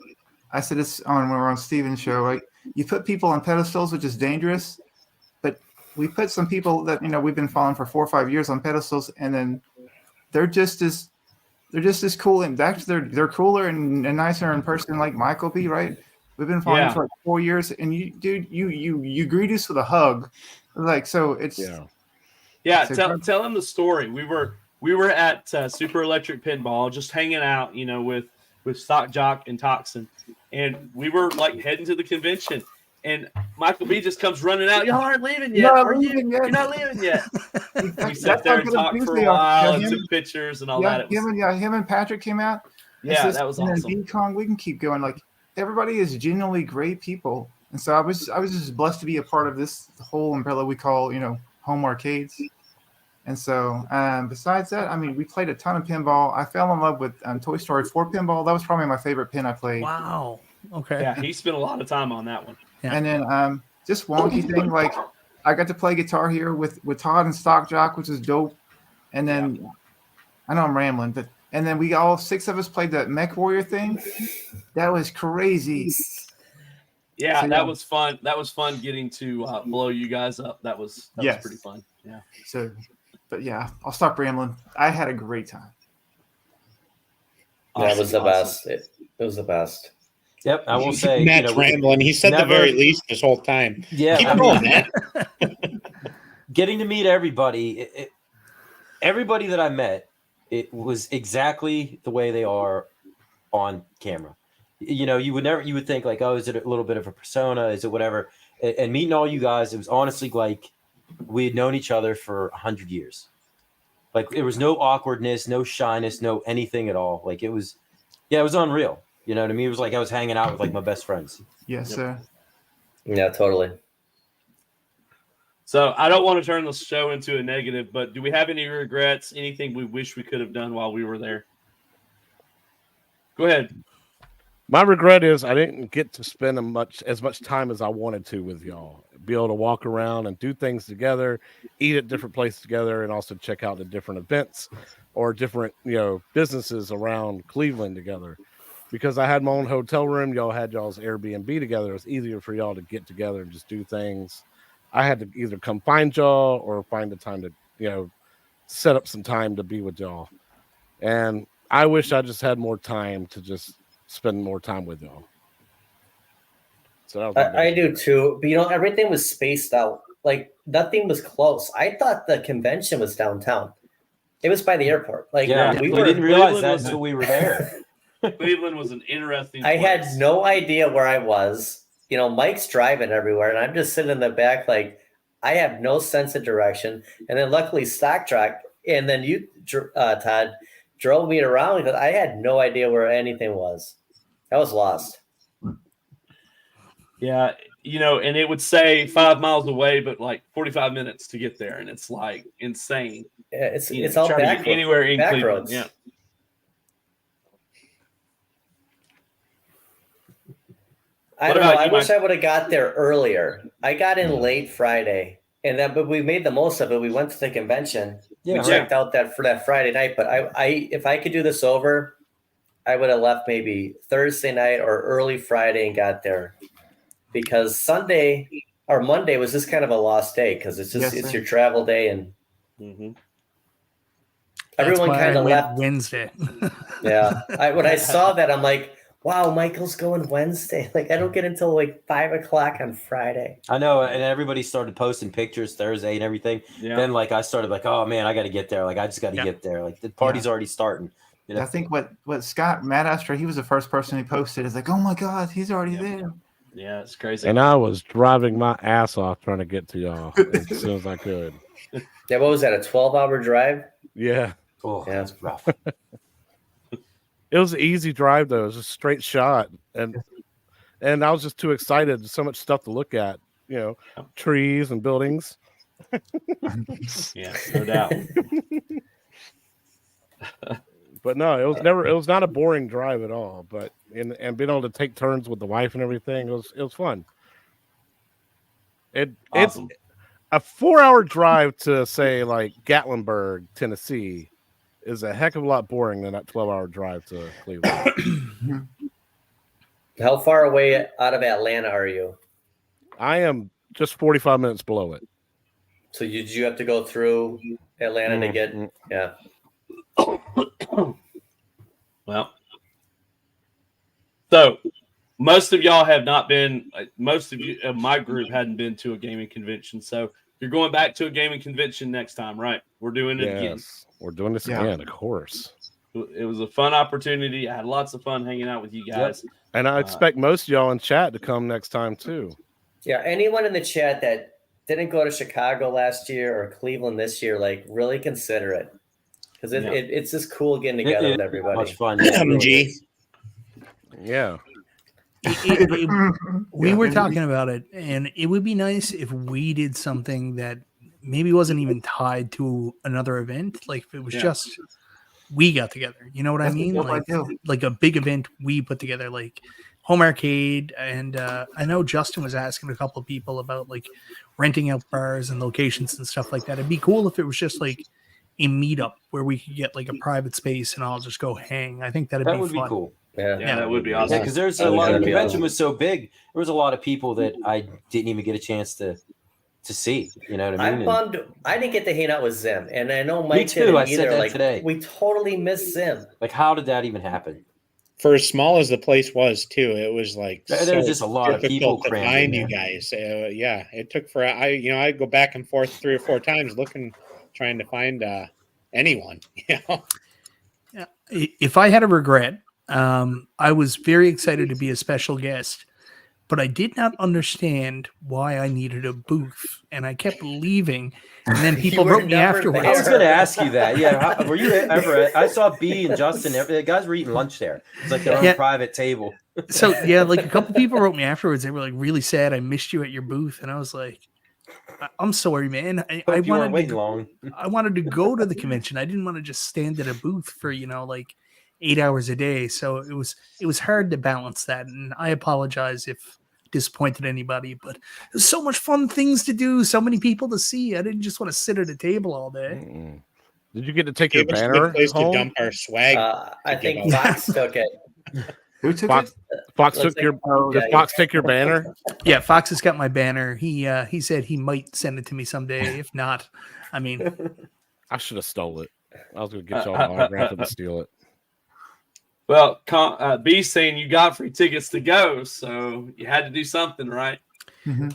I said this when we were on Steven's show, like you put people on pedestals, which is dangerous, but we put some people that we've been following for 4 or 5 years on pedestals, and then they're just as cool, and actually they're cooler and nicer in person, like Michael B. Right? We've been following for like 4 years, and you greet us with a hug, like so. It's Tell him the story. We were at Super Electric Pinball, just hanging out, with Stock Jock and Toxin, and we were like heading to the convention, and Michael B just comes running out. Y'all aren't leaving yet. You're not leaving yet. We sat there and talked for a while and took pictures and all that. Him and Patrick came out. Yeah, that was awesome. And D-Kong, we can keep going. Like everybody is genuinely great people, and so I was just blessed to be a part of this whole umbrella we call home arcades. And so, besides that, I mean, we played a ton of pinball. I fell in love with Toy Story 4 pinball. That was probably my favorite pin I played. Wow. Okay. Yeah, he spent a lot of time on that one. Yeah. And then just wonky thing, like I got to play guitar here with Todd and Stock Jock, which is dope. And then I know I'm rambling, but and then we all 6 of us played that Mech Warrior thing. That was crazy. Yeah, that was fun. That was fun getting to blow you guys up. That was pretty fun. Yeah. So, but yeah, I'll stop rambling. I had a great time. That was the best. It was the best. Yep, I will say. Matt's rambling. He said the very least this whole time. Yeah, Keep going, Matt. Getting to meet everybody, everybody that I met, it was exactly the way they are on camera. You would think like, oh, is it a little bit of a persona? Is it whatever? And meeting all you guys, it was honestly like we had known each other for 100 years. Like there was no awkwardness, no shyness, no anything at all. Like it was unreal. You know what I mean? It was like I was hanging out with like my best friends. Yes, sir. Yeah, totally. So I don't want to turn the show into a negative, but do we have any regrets? Anything we wish we could have done while we were there? Go ahead. My regret is I didn't get to spend as much time as I wanted to with y'all. Be able to walk around and do things together, eat at different places together, and also check out the different events or different businesses around Cleveland together. Because I had my own hotel room, y'all had y'all's Airbnb together. It was easier for y'all to get together and just do things. I had to either come find y'all or find the time to set up some time to be with y'all. And I wish I just had more time to just spend more time with y'all. So I do too, but everything was spaced out. Like nothing was close. I thought the convention was downtown. It was by the airport. Like we didn't realize that until we were there. Cleveland was an interesting I place. had no idea where I was. Mike's driving everywhere, and I'm just sitting in the back like I have no sense of direction. And then luckily Stock Truck, and then you, Todd, drove me around because I had no idea where anything was. I was lost. Yeah, and it would say 5 miles away, but like 45 minutes to get there, and it's like insane. Yeah, it's all trying to back get anywhere in back Cleveland. roads. Yeah. I don't know. I wish I would have got there earlier. I got in late Friday, but we made the most of it. We went to the convention. We checked out that Friday night. But if I could do this over, I would have left maybe Thursday night or early Friday and got there, because Sunday or Monday was just kind of a lost day because it's your travel day, and everyone kind of left Wednesday. Yeah, when I saw that, I'm like, wow, Michael's going Wednesday. Like I don't get until like 5 o'clock on Friday. I know, and everybody started posting pictures Thursday and everything. Yeah. Then like I started like, oh man, I got to get there. Like I just got to get there. Like the party's already starting. I think what Scott Madastra, he was the first person who posted. Is like, oh my God, he's already there. Yeah, it's crazy. And I was driving my ass off trying to get to y'all as soon as I could. Yeah, what was that? A 12-hour drive? Yeah. Oh, yeah, that's rough. It was an easy drive though. It was a straight shot, and I was just too excited. So much stuff to look at. Trees and buildings. Yeah, no doubt. But no, it was not a boring drive at all. But and being able to take turns with the wife and everything, it was fun. Awesome. It's a 4-hour drive to say like Gatlinburg, Tennessee, is a heck of a lot boring than that 12-hour drive to Cleveland. How far away out of Atlanta are you? I am just 45 minutes below it. So did you have to go through Atlanta to get? Yeah. Well, so most of y'all have not been. Most of you, my group, hadn't been to a gaming convention. So you're going back to a gaming convention next time, right? We're doing it again. We're doing this again, of course. It was a fun opportunity. I had lots of fun hanging out with you guys. Yep. And I expect most of y'all in chat to come next time too. Yeah, anyone in the chat that didn't go to Chicago last year or Cleveland this year, like really consider it, because it's just cool getting together with everybody. Much fun. MG. Yeah. We were talking about it, and it would be nice if we did something that maybe wasn't even tied to another event. Like if it was just we got together. You know what I mean? Like a big event we put together, like home arcade. And I know Justin was asking a couple of people about like renting out bars and locations and stuff like that. It'd be cool if it was just like a meetup where we could get like a private space and I'll just go hang. I think that would be cool. Yeah, that would be awesome. Yeah, because there's a lot. The convention was so big. There was a lot of people that I didn't even get a chance to see. You know what I mean? I'm bummed. I didn't get to hang out with Zim, and I know Me Mike too. didn't I either. said that like today. We totally missed Zim. Like, how did that even happen? For as small as the place was, too, it was like there was just a lot of people to crammed find in you there. guys. Yeah, it took for I go back and forth 3 or 4 times trying to find anyone. Yeah. If I had a regret, I was very excited to be a special guest but I did not understand why I needed a booth, and I kept leaving. And then people were wrote me never afterwards. I was going to ask you that. Yeah, were you ever? I saw B and Justin. The guys were eating lunch there. It's like their own Yeah. private table. So yeah, like a couple people wrote me afterwards. They were like really sad. I missed you at your booth, and I was like, I'm sorry, man. I Hope you weren't wanted waiting to, long. I wanted to go to the convention. I didn't want to just stand at a booth for like 8 hours a day. So it was hard to balance that, and I apologize if disappointed anybody. But there's so much fun things to do, so many people to see. I didn't just want to sit at a table all day. Mm-mm. Did you get to take your Gave us a good banner place to home? dump our swag. I to think give out. Fox took it. Who took Fox, it? Fox Looks took your. Oh, Did yeah, Fox take your banner? Yeah, Fox has got my banner. He said he might send it to me someday. If not, I mean, I should have stole it. I was gonna get y'all an autograph and steal it. Well, B saying you got free tickets to go, so you had to do something, right? Mhm.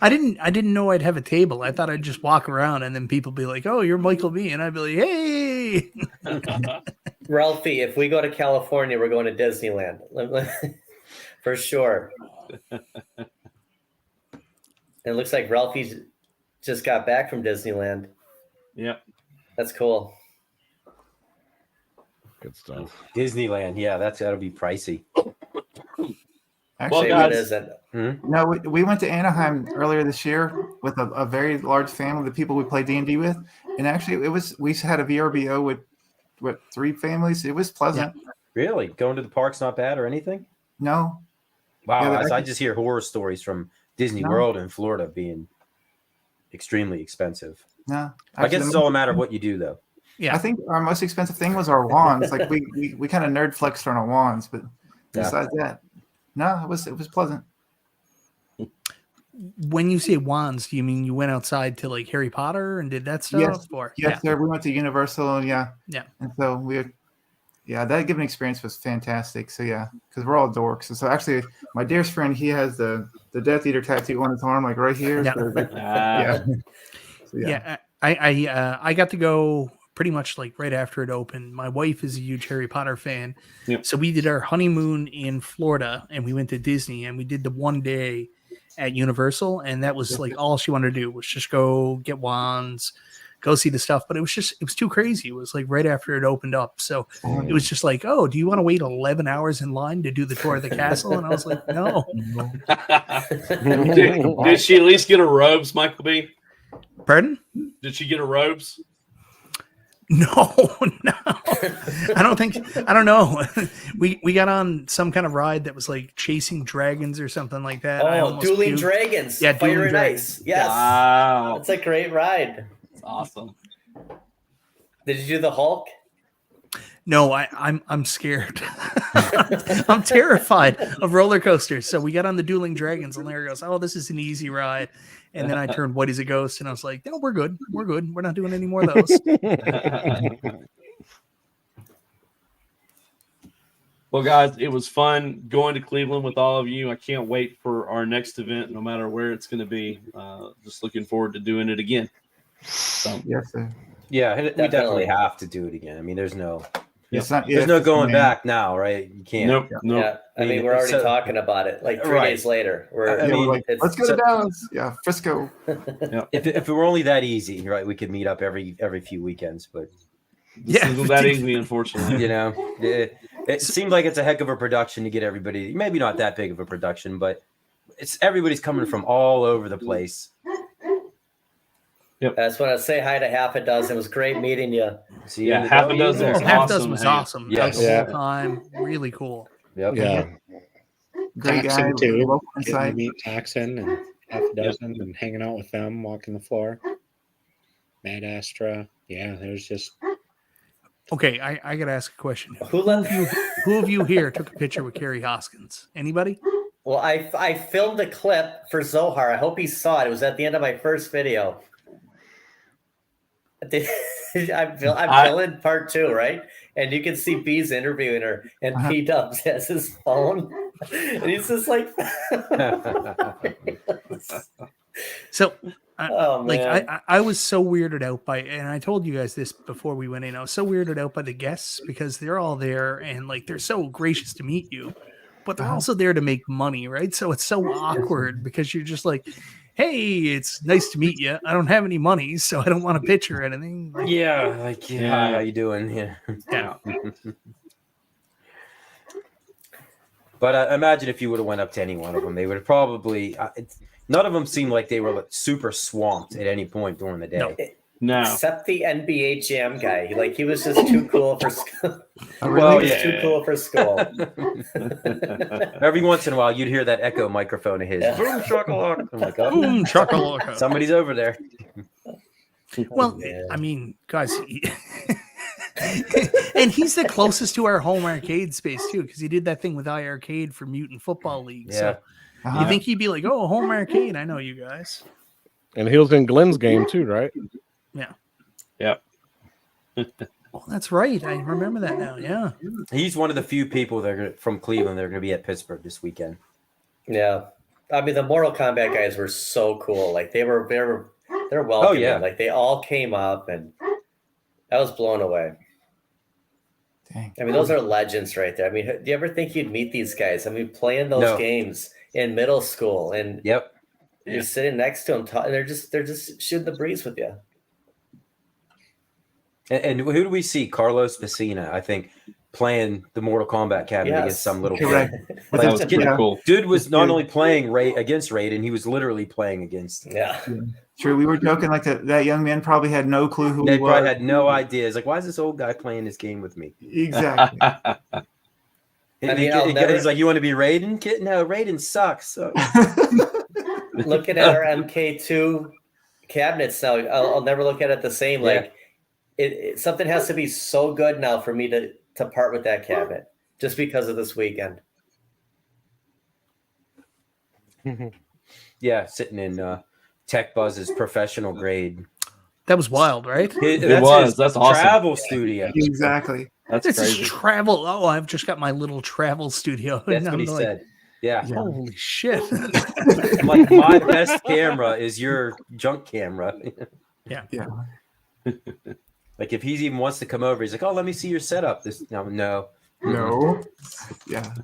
I didn't know I'd have a table. I thought I'd just walk around and then people be like, "Oh, you're Michael B," and I'd be like, "Hey." Ralphie, if we go to California, we're going to Disneyland for sure. It looks like Ralphie just got back from Disneyland. Yep. That's cool. Good stuff. Disneyland. Yeah, that'll be pricey. Actually, Say guys- what is it? no, we went to Anaheim earlier this year with a very large family, the people we play D&D with, and actually we had a VRBO with 3 families. It was pleasant. Really? Going to the park's not bad or anything? No, Wow, Yeah, I just hear horror stories from Disney No. World in Florida being extremely expensive. no. I guess it's all a matter of what you do, though. Yeah. I think our most expensive thing was our wands. Like we kind of nerd flexed on our wands, but besides that, no, it was pleasant. When you say wands, do you mean you went outside to like Harry Potter and did that stuff? Yes. Or Yes, sir. We went to Universal, and Yeah. and so that given experience was fantastic. So yeah, because we're all dorks. And so actually, my dearest friend, he has the Death Eater tattoo on his arm, like right here. Yeah. So, Yeah. So, yeah. I got to go pretty much like right after it opened. My wife is a huge Harry Potter fan. Yep. So we did our honeymoon in Florida and we went to Disney and we did the one day at Universal. And that was like all she wanted to do was just go get wands, go see the stuff. But it was too crazy. It was like right after it opened up. So it was just like, oh, do you want to wait 11 hours in line to do the tour of the castle? And I was like, no. Did she at least get her robes, Michael B? Pardon? Did she get her robes? No. I don't know. We got on some kind of ride that was like chasing dragons or something like that. I Oh, almost Dueling puked. Dragons. Yeah, Fire Dueling and Dragons. Ice. Yes. Wow. That's a great ride. That's awesome. Did you do the Hulk? No, I'm scared. I'm terrified of roller coasters. So we got on the Dueling Dragons, and Larry goes, "Oh, this is an easy ride." And then I turned white as a ghost, and I was like, "No, we're good. We're good. We're not doing any more of those." Well, guys, it was fun going to Cleveland with all of you. I can't wait for our next event, no matter where it's going to be. Just looking forward to doing it again. So, Yes, sir. Yeah, we definitely have to do it again. I mean, there's no going back now, right? You can't. nope. Yeah. I mean, we're already talking about it. Like 3 days later. I mean, like, it's- let's go to Dallas. Yeah, Frisco. If it were only that easy, right, we could meet up every few weekends. But This isn't that easy, unfortunately. you know, it seemed like it's a heck of a production to get everybody. Maybe not that big of a production, but everybody's coming from all over the place. I just want to say hi to half a dozen. It was great meeting you. See you Yeah, in the half a W dozen there. was Half awesome dozen was hanging. awesome. Yes. The Yeah. whole time, really cool. Yep. Yeah. Great guy. Toxin too. Local Getting to insight. meet Toxin and half a dozen and hanging out with them, walking the floor. Mad Astra. Yeah, there's just Okay, I got to ask a question. Who let Who of you here took a picture with Kerry Hoskins? Anybody? Well, I filmed a clip for Zohar. I hope he saw it. It was at the end of my first video. I'm filming part 2, right? And you can see B's interviewing her, and P-Dubs has his phone, and he's just like, So, oh like, man. I was so weirded out by, and I told you guys this before we went in. I was so weirded out by the guests because they're all there and like they're so gracious to meet you, but they're also there to make money, right? So it's so awkward because you're just like, hey, it's nice to meet you. I don't have any money, so I don't want to pitch or anything. Like, Hi, how you doing? Yeah. Yeah. But imagine if you would have went up to any one of them, they would have probably. None of them seemed like they were like, super swamped at any point during the day. No. Except the NBA Jam guy. Like, he was just too cool for school. Well, He was too cool for school. Every once in a while, you'd hear that echo microphone of his. Yeah. Boom, shakalaka. I'm like, oh, boom, shakalaka. somebody's over there. Well, man. I mean, guys, and he's the closest to our home arcade space too, because he did that thing with iArcade for Mutant Football League. Yeah. So you think he'd be like, "Oh, home arcade? I know you guys." And he was in Glenn's game too, right? Yeah. Yep. Oh, that's right. I remember that now. Yeah. He's one of the few people that are from Cleveland that are going to be at Pittsburgh this weekend. Yeah. I mean, the Mortal Kombat guys were so cool. Like, they're welcoming. yeah. Like, they all came up, and I was blown away. Dang. I mean, those are legends right there. I mean, do you ever think you'd meet these guys? I mean, playing those games in middle school, and Yep. you're sitting next to them, and they're just shooting the breeze with you. And who do we see? Carlos Messina, I think, playing the Mortal Kombat cabinet Yes. against some little Correct. kid. That Like, was pretty cool. Dude was not only playing against Raiden, he was literally playing against. Yeah. True. We were joking like that young man probably had no clue who They he probably was. had no idea. It's like, why is this old guy playing this game with me? Exactly. He's like, you want to be Raiden? Kid? No, Raiden sucks. So. Looking at our MK2 cabinets now, I'll never look at it the same. Yeah. Like, something has to be so good now for me to part with that cabinet just because of this weekend. Yeah, sitting in Tech Buzz's professional grade. That was wild, right? That's That's awesome. travel studio. Exactly. That's This is crazy. travel. Oh, I've just got my little travel studio. That's And what he I'm like, said. Yeah. Yeah. holy shit. I'm like, my best camera is your junk camera. Yeah. Like, if he even wants to come over, he's like, oh, let me see your setup. No. No. Yeah.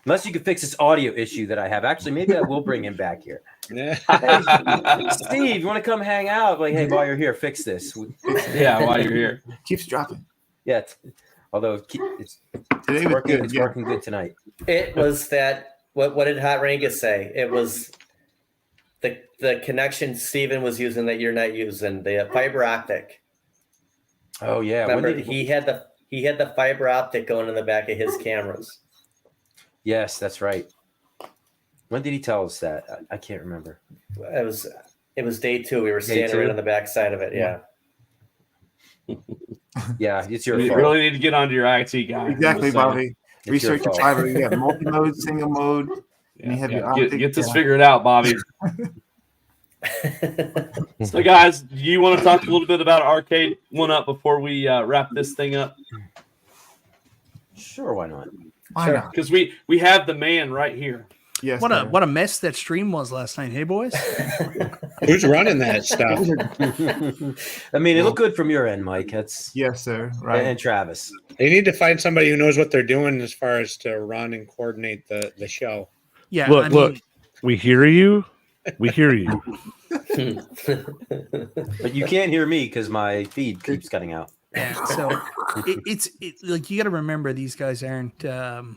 Unless you can fix this audio issue that I have. Actually, maybe I will bring him back here. Yeah. Hey, Steve, you want to come hang out? Like, hey, while you're here, fix this. Yeah, while you're here. Keeps dropping. Yeah. Although it's Today was working, good. it's Yeah. working good tonight. It was that. What did Hot Rangus say? It was the connection Steven was using that you're not using, the fiber optic. Oh yeah. When Remember, did he had the fiber optic going in the back of his cameras. Yes, that's right. When did he tell us that? I can't remember. It was day 2. We were standing two? right on the back side of it. Yeah. Yeah, it's your You fault. really need to get onto your IT guy. Exactly, Bobby. It's your Research your fault. fiber. You have multi-mode, single mode. And you have your optic. Get this Yeah. figured out, Bobby. So, guys, do you want to talk a little bit about Arcade 1-Up before we wrap this thing up? Sure, why not? Why not? Because we have the man right here. Yes. What sir. a mess that stream was last night. Hey, boys. Who's running that stuff? I mean, it looked good from your end, Mike. That's Yes, sir. Right. and Travis. They need to find somebody who knows what they're doing as far as to run and coordinate the show. Yeah. Look, I look. mean, We hear you. We hear you. But you can't hear me because my feed keeps cutting out. yeah, so it's like you got to remember these guys aren't No.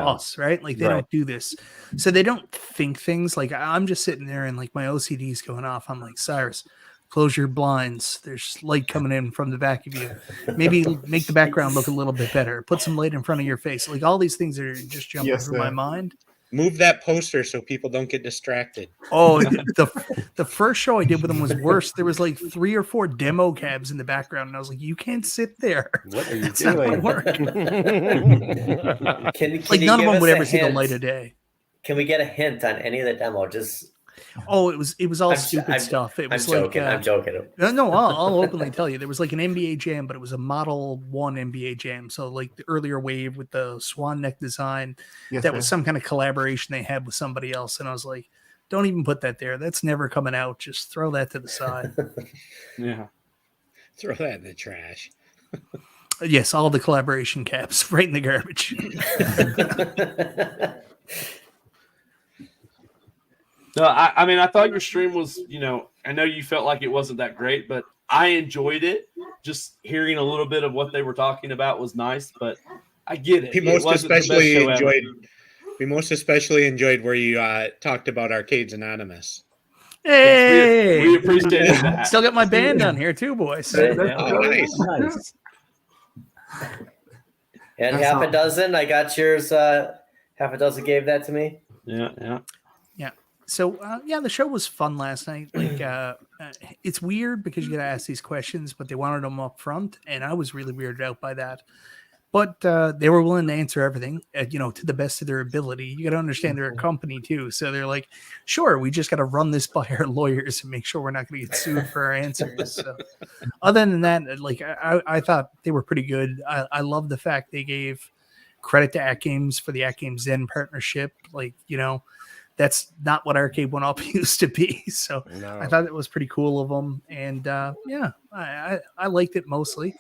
us, right? Like they Right. don't do this, so they don't think things. Like I'm just sitting there and like my OCD's going off. I'm like, Cyrus, close your blinds. There's light coming in from the back of you. Maybe make the background look a little bit better. Put some light in front of your face. Like all these things are just jumping Yes, through my sir. mind. Move that poster so people don't get distracted. Oh, the first show I did with them was worse. There was like 3 or 4 demo cabs in the background, and I was like, "You can't sit there. What are you That's not gonna doing? work." Can Like you none of give them us would a ever see the hint? light of day. Can we get a hint on any of the demo? Just Oh, it was all I'm- stupid I'm- stuff. It I'm was like joking. I'm joking. no, I'll openly tell you. There was like an NBA Jam, but it was a Model 1 NBA Jam. So like the earlier wave with the swan neck design, Yes, that was sir. some kind of collaboration they had with somebody else. And I was like, don't even put that there. That's never coming out. Just throw that to the side. Yeah. Throw that in the trash. Yes, all the collaboration caps right in the garbage. No, I mean, I thought your stream was, I know you felt like it wasn't that great, but I enjoyed it. Just hearing a little bit of what they were talking about was nice, but I get it. It wasn't the best show ever. We most especially enjoyed where you talked about Arcades Anonymous. Hey, Yes, we appreciated that. Still got my band on here too, boys. Oh, nice. Nice. And That's half a awesome. dozen. I got yours. Half a dozen gave that to me. Yeah. So the show was fun last night. Like it's weird because you got to ask these questions, but they wanted them up front, and I was really weirded out by that. But they were willing to answer everything, to the best of their ability. You got to understand they're a company too, so they're like, "Sure, we just got to run this by our lawyers and make sure we're not going to get sued for our answers." So, other than that, like I thought they were pretty good. I love the fact they gave credit to At Games for the At Games Zen partnership. Like that's not what Arcade 1-Up used to be. So No. I thought it was pretty cool of them. And I liked it mostly.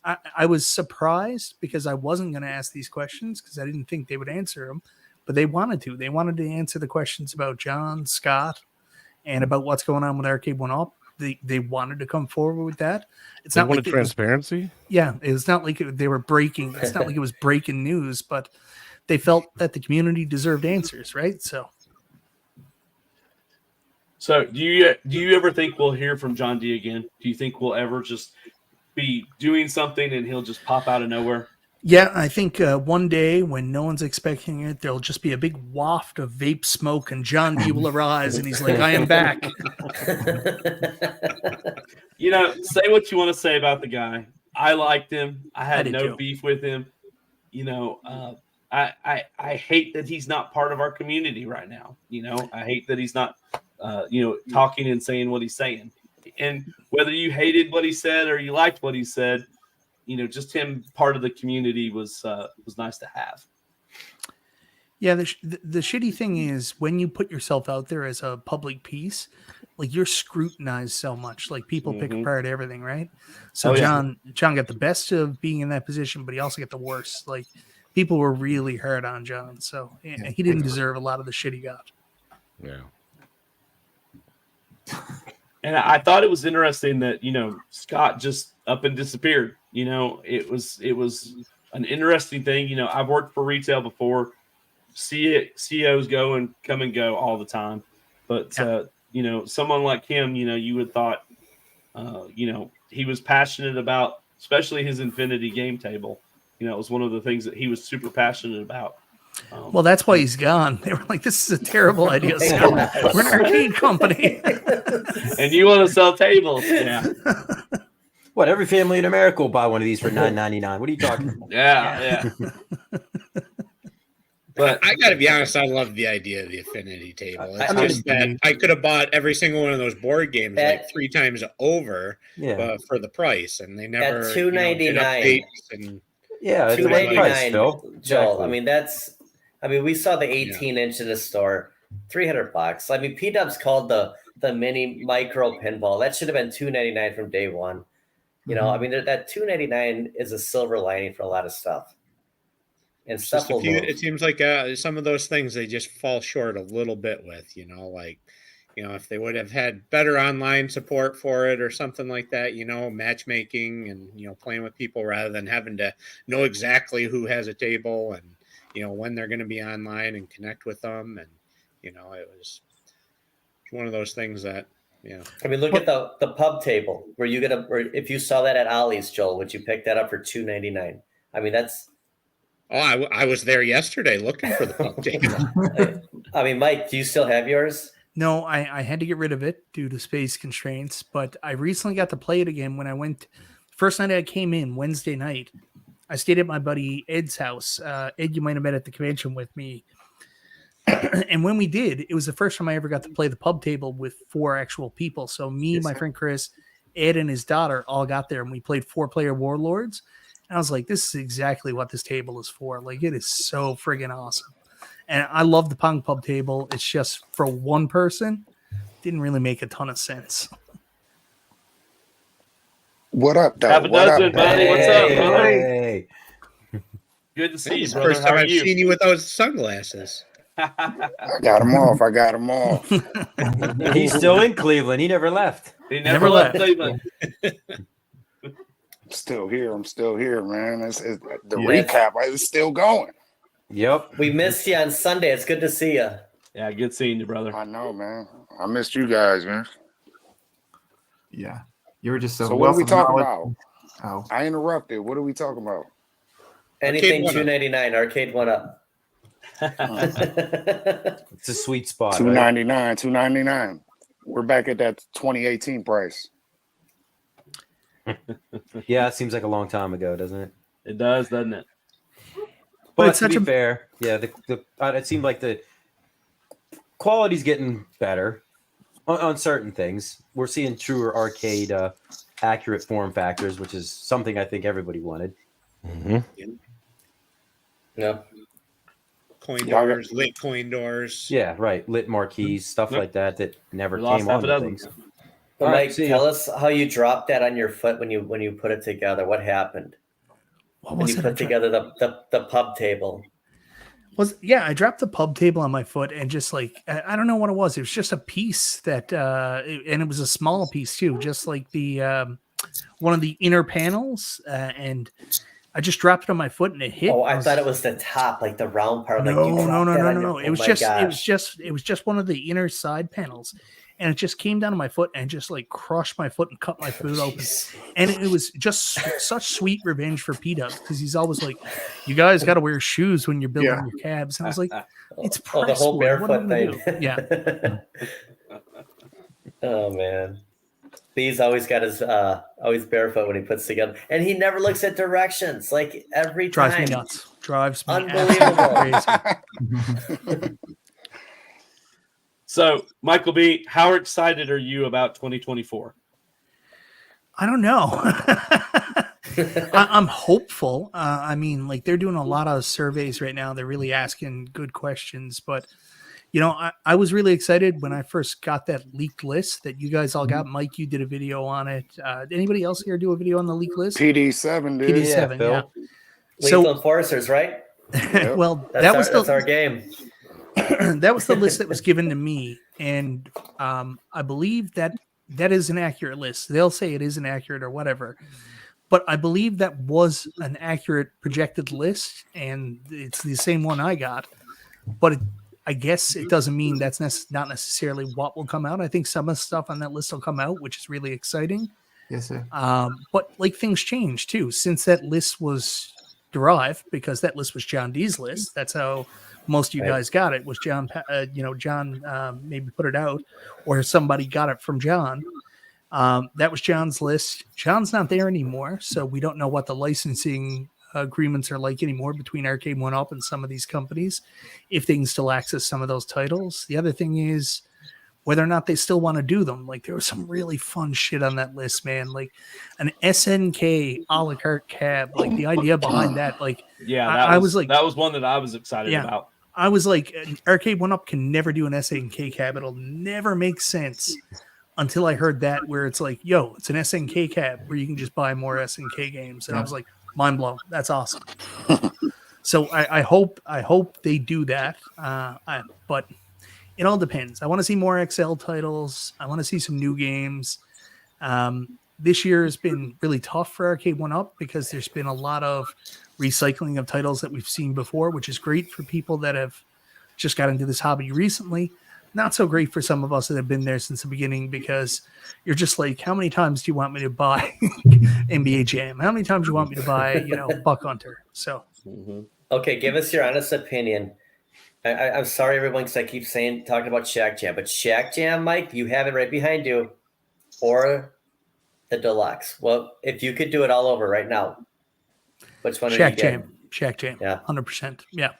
I was surprised because I wasn't going to ask these questions because I didn't think they would answer them, but they wanted to. They wanted to answer the questions about John, Scott, and about what's going on with Arcade 1-Up. They wanted to come forward with that. It's They not wanted like transparency. it's not like they were breaking. It's not like it was breaking news, but they felt that the community deserved answers, right? So do you ever think we'll hear from John D again? Do you think we'll ever just be doing something and he'll just pop out of nowhere? Yeah, I think one day when no one's expecting it, there'll just be a big waft of vape smoke, and John D will arise, and he's like, "I am back." Say what you want to say about the guy. I liked him. I I had did no too. beef with him. I hate that he's not part of our community right now. I hate that he's not, talking and saying what he's saying. And whether you hated what he said or you liked what he said, just him part of the community was nice to have. Yeah, the shitty thing is when you put yourself out there as a public piece, like you're scrutinized so much. Like people pick apart everything, right? So Oh, yeah. John got the best of being in that position, but he also got the worst. Like people were really hard on John, so he didn't deserve a lot of the shit he got. Yeah. And I thought it was interesting that Scott just up and disappeared. It was an interesting thing. I've worked for retail before. CEOs go and come and go all the time, but someone like him, you would thought, he was passionate about, especially his Infinity game table. It was one of the things that he was super passionate about. Well, that's why he's gone. They were like, "This is a terrible idea. Scott. We're an arcade company." And you want to sell tables? Yeah. What? Every family in America will buy one of these for $9.99. What are you talking about? Yeah. But I got to be honest, I love the idea of the affinity table. It's I mean- just that I could have bought every single one of those board games like 3 times over for the price, and they never At $2.99. And Yeah, it's the right price, Phil. Joel. Exactly. We saw the 18-inch in the store, $300. I mean, P-Dubs called the mini micro pinball. That should have been $2.99 from day one. That $2.99 is a silver lining for a lot of stuff. And stuff will move. it seems like some of those things they just fall short a little bit with, if they would have had better online support for it or something like that, matchmaking and, playing with people rather than having to know exactly who has a table and, when they're going to be online and connect with them. And, it was one of those things that, Look at the pub table where if you saw that at Ollie's, Joel, would you pick that up for $2.99? I mean, that's. Oh, I was there yesterday looking for the pub table. Mike, do you still have yours? No, I had to get rid of it due to space constraints, but I recently got to play it again when I went. First night I came in, Wednesday night, I stayed at my buddy Ed's house. Ed, you might have met at the convention with me. And when we did, it was the first time I ever got to play the pub table with 4 actual people. So me, my friend Chris, Ed, and his daughter all got there, and we played 4-player Warlords. And I was like, this is exactly what this table is for. Like, it is so friggin' awesome. And I love the Pong Pub table. It's just for one person. Didn't really make a ton of sense. What up, though? Half a What dozen, up, buddy. though? What's up, brother? Hey. Good to see you, It's the brother. first How time are I've you? seen you with those sunglasses. I got him off. I got him off. He's still in Cleveland. He never left. He never left left. Cleveland. Still here. I'm still here, man. The Yes. recap is still going. Yep. We missed you on Sunday. It's good to see you. Yeah, good seeing you, brother. I know, man. I missed you guys, man. Yeah. You were just so So what are we wealth of talking knowledge. about? Oh, I interrupted. What are we talking about? Anything Arcade $2.99. Arcade One Up. It's a sweet spot. $2.99. Right? $2.99. We're back at that 2018 price. Yeah, it seems like a long time ago, doesn't it? It does, doesn't it? But it's to such be a- fair, yeah, it seemed like the quality's getting better on certain things. We're seeing truer arcade, accurate form factors, which is something I think everybody wanted. No. Coin Y'all got- doors, lit coin doors. Yeah, right. Lit marquees, stuff Yep. like that never We lost came half on a the dozen. things. Well, All right, Mike, see tell ya. us how you dropped that on your foot when you put it together. What happened What when was you it? I put dro- together the pub table? I dropped the pub table on my foot and just like I don't know what it was. It was just a piece that and it was a small piece too, just like the one of the inner panels, and I just dropped it on my foot and it hit. Oh, I thought it was the top, like the round part. Like you No. dropped that on your- It oh was my just gosh. it was just one of the inner side panels, and it just came down to my foot and just like crushed my foot and cut my foot open. Jeez. And it was just such sweet revenge for P-Dub because he's always like, "You guys got to wear shoes when you're building Yeah. your cabs." And I was like, "It's Oh, the whole presswood. What am barefoot I gonna thing. do?" Yeah. Oh man. B's always got his always barefoot when he puts together, and he never looks at directions. Like every Drives time. me nuts. Drives me Unbelievable. absolutely crazy. So, Michael B., how excited are you about 2024? I don't know. I'm hopeful. I mean, like they're doing a lot of surveys right now. They're really asking good questions. But, you know, I was really excited when I first got that leaked list that you guys all got. Mike, you did a video on it. Did anybody else here do a video on the leaked list? PD7 did. PD7, Phil. yeah. Lethal So, Enforcers, right? Yep. well, That's our game. that was the list that was given to me, and I believe that is an accurate list. They'll say it isn't accurate or whatever, but I believe that was an accurate projected list, and it's the same one I got. But I guess it doesn't mean that's not necessarily what will come out. I think some of the stuff on that list will come out, which is really exciting. yes, sir. But like things change too since that list was derived, because that list was John D's list. That's how most of you Right. guys got it. Was John? John maybe put it out, or somebody got it from John. That was John's list. John's not there anymore, so we don't know what the licensing agreements are like anymore between Arcade One Up and some of these companies, if they can still access some of those titles. The other thing is whether or not they still want to do them. Like there was some really fun shit on that list, man. Like an SNK a la carte cab. Like the idea behind that, like Yeah, I was like, that was one that I was excited Yeah. about. I was like, Arcade One Up can never do an SNK cab. It'll never make sense until I heard that, where it's like, yo, it's an SNK cab where you can just buy more SNK games. And I was like, mind blown. That's awesome. So I hope they do that. But it all depends. I want to see more XL titles. I want to see some new games. This year has been really tough for Arcade One Up because there's been a lot of recycling of titles that we've seen before, which is great for people that have just got into this hobby recently. Not so great for some of us that have been there since the beginning, because you're just like, how many times do you want me to buy NBA Jam? How many times do you want me to buy, Buck Hunter? So Okay, give us your honest opinion. I'm sorry, everyone, because I keep talking about Shack Jam, but Shack Jam, Mike, you have it right behind you, or the Deluxe. Well, if you could do it all over right now, which one are you Shack getting? Jam. Shack Jam. Yeah. 100%. Yeah.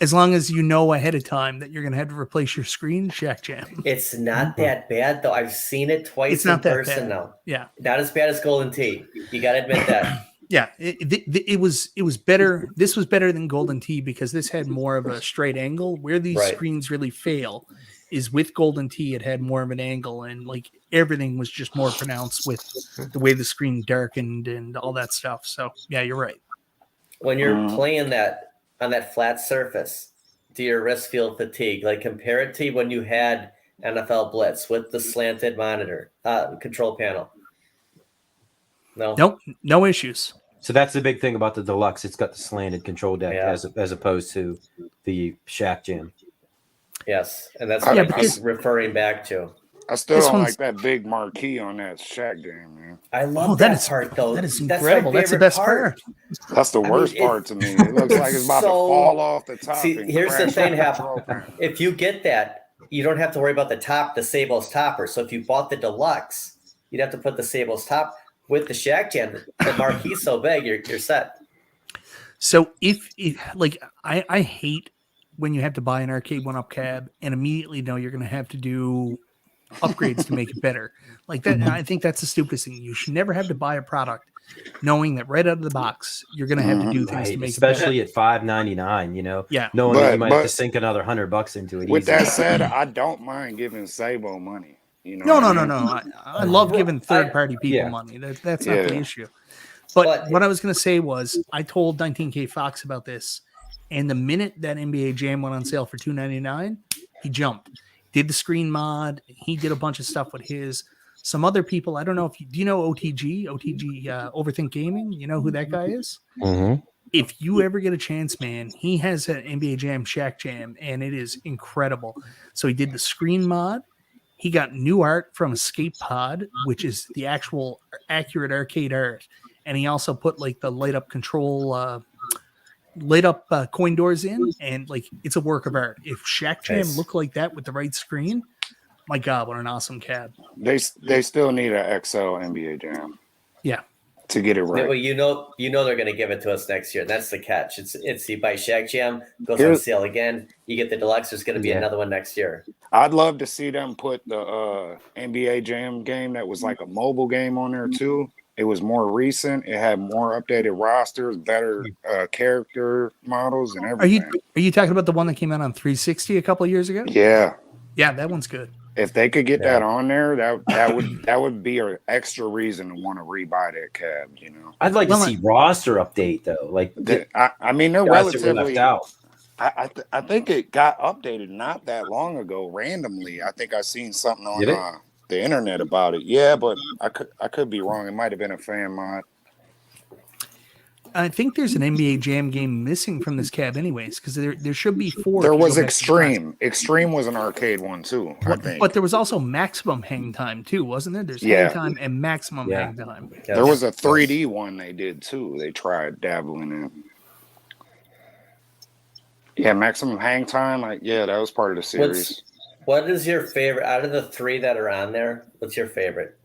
As long as you know ahead of time that you're going to have to replace your screen, Shack Jam. It's not that bad, though. I've seen it twice It's not in that person bad. now. Yeah. Not as bad as Golden Tee. You got to admit that. Yeah, it was better. This was better than Golden Tee because this had more of a straight angle. Where these Right. screens really fail is with Golden Tee, it had more of an angle, and like everything was just more pronounced with the way the screen darkened and all that stuff. So yeah, you're right. When you're playing that on that flat surface, do your wrist feel fatigue? Like compare it to when you had NFL Blitz with the slanted monitor control panel. No, Nope, no issues. So that's the big thing about the Deluxe. It's got the slanted control deck as opposed to the Shack Jam. Yes, and that's what I keep referring back to. I still don't like that big marquee on that Shack Jam, man. I love that part, though. That is incredible. That's the best part. That's the worst part to me. It looks like it's about to fall off the top. See, here's the thing, if you get that, you don't have to worry about the Sabos topper. So if you bought the Deluxe, you'd have to put the Sabos top with the Shack Jam. The marquee's so big, you're set. So if like I hate when you have to buy an Arcade 1-Up cab and immediately know you're going to have to do upgrades to make it better. Like that, I think that's the stupidest thing. You should never have to buy a product knowing that right out of the box you're going to have to do things to make especially it better. at $5.99. You know, yeah, knowing that you might have to sink another $100 into it. With that said, I don't mind giving Sabo money. You No. know, I love giving third-party people money. That's not the issue. But what I was going to say was, I told 19K Fox about this, and the minute that NBA Jam went on sale for $2.99, he jumped. Did the screen mod. He did a bunch of stuff with his. Some other people, I don't know if do you know OTG Overthink Gaming? You know who that guy is? Mm-hmm. If you ever get a chance, man, he has an NBA Jam Shack Jam, and it is incredible. So he did the screen mod. He got new art from Escape Pod, which is the actual accurate arcade art. And he also put like the light up control, light up coin doors in. And like, it's a work of art. If Shack Jam looked like that with the right screen, my God, what an awesome cab. They still need an XL NBA Jam. Yeah. To get it right. Well, you know they're going to give it to us next year. That's the catch. It's you buy Shack Jam, goes on sale again. You get the Deluxe. There's going to be another one next year. I'd love to see them put the NBA Jam game that was like a mobile game on there too. It was more recent. It had more updated rosters, better character models, and everything. Are you talking about the one that came out on 360 a couple of years ago? Yeah. Yeah, that one's good. If they could get that on there, that would be an extra reason to want to rebuy that cab. You know, I'd like to see roster update though. Like, I mean, they're relatively left out. I think it got updated not that long ago randomly. I think I seen something on the internet about it. Yeah, but I could be wrong. It might have been a fan mod. I think there's an NBA Jam game missing from this cab anyways, because there should be 4. There was Extreme. Extreme was an arcade one too, I think. But there was also maximum hang time too, wasn't there? There's hang time and maximum hang time. There was a 3D one they did too. They tried dabbling in. Yeah, maximum hang time. That was part of the series. What is your favorite out of the 3 that are on there? What's your favorite?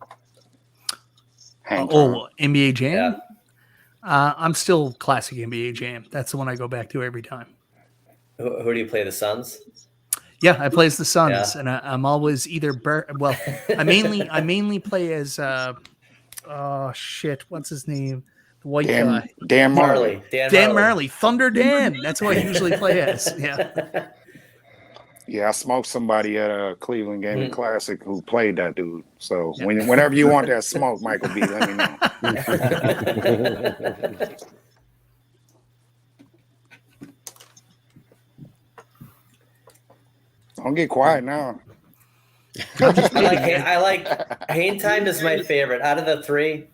NBA Jam? Yeah. I'm still classic NBA Jam. That's the one I go back to every time. Who do you play? The Suns? Yeah, I play as the Suns, and I'm always either I mainly play as what's his name? The white guy. Dan Marley. Dan Marley. Thunder Dan. That's who I usually play as. Yeah. Yeah, I smoked somebody at a Cleveland Gaming Classic who played that dude. So whenever you want that smoke, Michael B, let me know. Don't get quiet now. I like Hang Time is my favorite. Out of the 3,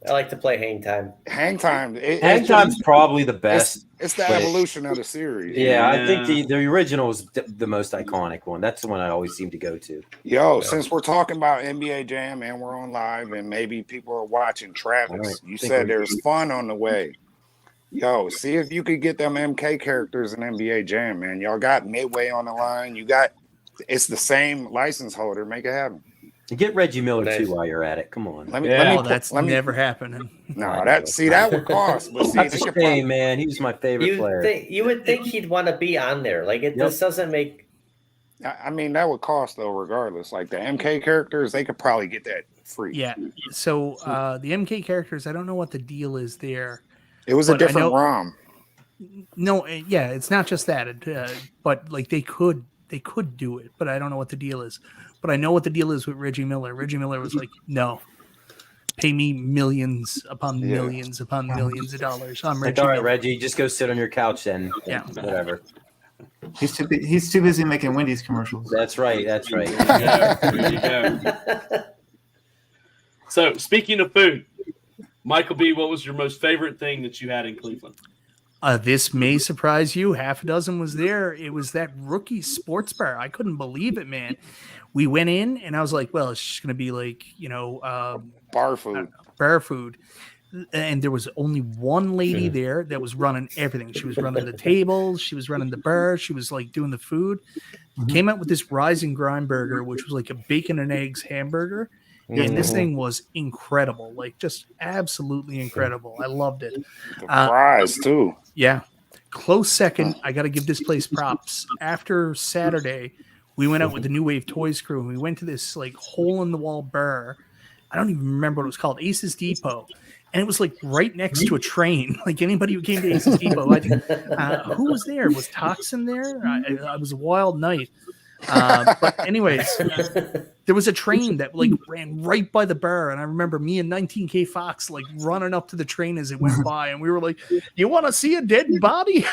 I like to play Hang Time. Hang Time. Hang Time's probably the best. It's the evolution of the series. Yeah, I think the original is the most iconic one. That's the one I always seem to go to. Since we're talking about NBA Jam and we're on live and maybe people are watching, Travis, you said there's fun on the way. See if you could get them MK characters in NBA Jam, man. Y'all got Midway on the line. It's the same license holder. Make it happen. Get Reggie Miller too while you're at it. Come on. That's never happening. No, that would cost. But that's a shame, man. He was my favorite player. You would think he'd want to be on there. Like this doesn't make. I mean, that would cost though, regardless. Like the MK characters, they could probably get that free. Yeah. So the MK characters, I don't know what the deal is there. It was a different ROM. No, it's not just that. But like they could They could do it, but I don't know what the deal is. But I know what the deal is with Reggie Miller. Reggie Miller was like, no, pay me millions upon millions upon millions of dollars. I'm Like, Reggie all right, Miller. Reggie, just go sit on your couch then. Yeah. Whatever. He's too busy making Wendy's commercials. That's right. That's right. There you go. So, speaking of food, Michael B., what was your most favorite thing that you had in Cleveland? This may surprise you. Half a dozen was there. It was that Rookie Sports Bar. I couldn't believe it, man. We went in, and I was like, well, it's just going to be like, bar food. Bar food. And there was only one lady there that was running everything. She was running the tables. She was running the bar. She was like doing the food. Came out with this Rise and Grind burger, which was like a bacon and eggs hamburger. And this thing was incredible, like just absolutely incredible. I loved it. The fries too. Yeah. Close second. I got to give this place props. After Saturday, we went out with the New Wave Toys crew and we went to this like hole in the wall bar. I don't even remember what it was called, Aces Depot. And it was like right next to a train. Like anybody who came to Aces Depot, I think, who was there? Was Toxin there? It was a wild night. But anyways, there was a train that like ran right by the bar, and I remember me and 19K Fox like running up to the train as it went by, and we were like, "You want to see a dead body?"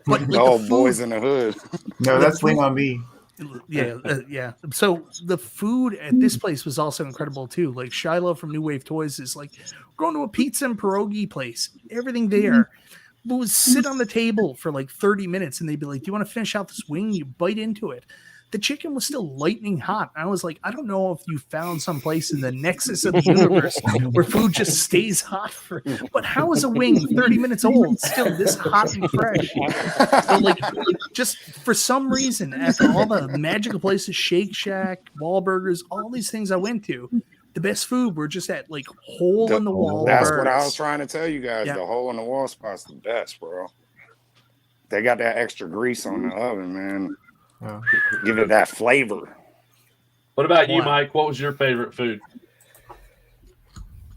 But like, all boys in the hood. No, that's Lean on Me. Yeah. So the food at this place was also incredible too. Like Shiloh from New Wave Toys is like, we're going to a pizza and pierogi place. Everything there. But would sit on the table for like 30 minutes and they'd be like, do you want to finish out this wing? You bite into it. The chicken was still lightning hot. I was like, I don't know if you found some place in the nexus of the universe where food just stays hot for. But how is a wing 30 minutes old still this hot and fresh? So like just for some reason, after all the magical places, Shake Shack, Wahlburgers, all these things I went to, the best food were just at like hole in the wall. That's bars. what I was trying to tell you guys. Yeah. The hole in the wall spot's the best, bro. They got that extra grease on the oven, man. Oh. Give it that flavor. What about you, Mike? What was your favorite food?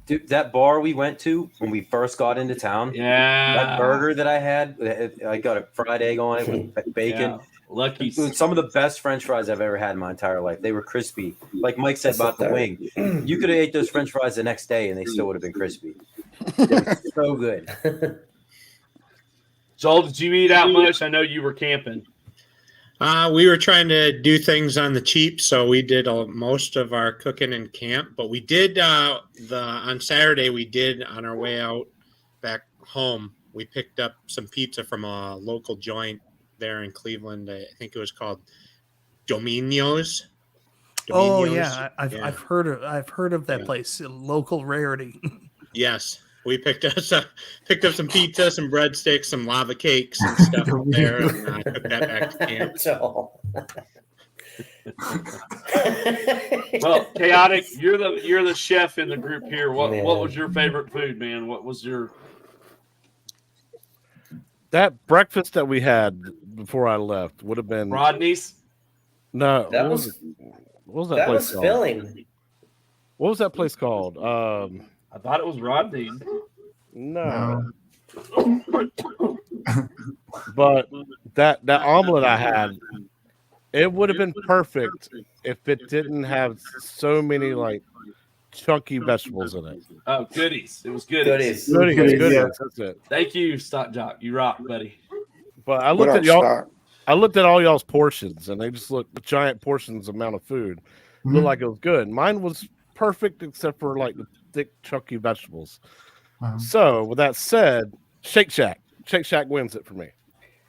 Dude, that bar we went to when we first got into town, that burger that I had, I got a fried egg on it with bacon. Yeah. Lucky. It was some of the best French fries I've ever had in my entire life. They were crispy. Like Mike said about the wing. You could have ate those French fries the next day and they still would have been crispy. They were so good. Joel, did you eat out much? I know you were camping. We were trying to do things on the cheap, so we did most of our cooking in camp. But we did on Saturday. We did on our way out back home. We picked up some pizza from a local joint there in Cleveland. I think it was called Domino's. Oh yeah, I've heard of that place. A local rarity. Yes. We picked up some pizza, some breadsticks, some lava cakes and stuff up there, and took that back to camp. Well, Chaotic, you're the chef in the group here. What was your favorite food, man? What was your that breakfast that we had before I left would have been Rodney's? No, That was that place was called? filling. What was that place called? I thought it was Rodney's. No. But that omelet I had, it would have been perfect if it didn't have so many like chunky vegetables in it. Oh, goodies. It was goodies. Goodies. Yeah. That's it. Thank you, Stock Jock. You rock, buddy. But I looked at y'all. I looked at all y'all's portions, and they just looked giant portions amount of food. Looked like it was good. Mine was perfect except for like the thick, chunky vegetables. So, with that said, Shake Shack wins it for me.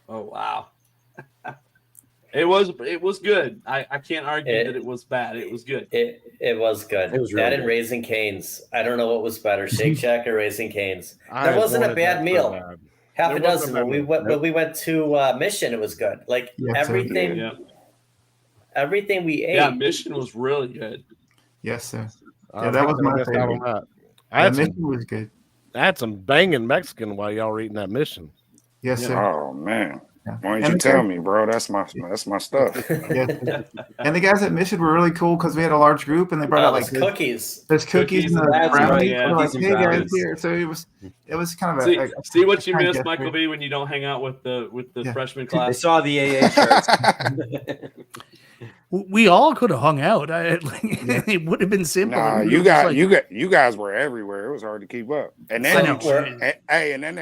Oh wow, it was good. I can't argue that it was bad. It was good. It was good. It was that really and good. Raising Cane's. I don't know what was better, Shake Shack or Raising Cane's. I That wasn't a wanted bad that meal. so bad. Half a It wasn't dozen. a bad When we went to Mission, it was good. Like Yes, sir. everything, Yeah, everything we ate. yeah. Mission was really good. Yes, sir. I Yeah, that was my missed out on favorite. that. That mission was good. I had some banging Mexican while y'all were eating that mission. Yes, sir. Oh man. Why And don't you the tell guys- me, bro? That's my stuff. Yeah. And the guys at Mission were really cool because we had a large group and they brought Oh, out like there's cookies. there's cookies Cookies and and the that's brownies. right, yeah. They're like, Cookies and hey guys, brownies. here. So it was kind of a See what you kind miss, gesture. Michael B, when you don't hang out with the Yeah. freshman They class. saw the AA shirts. We all could have hung out. It would have been simple. Nah, It you was got like- you guys were everywhere. It was hard to keep up. And I then know. and then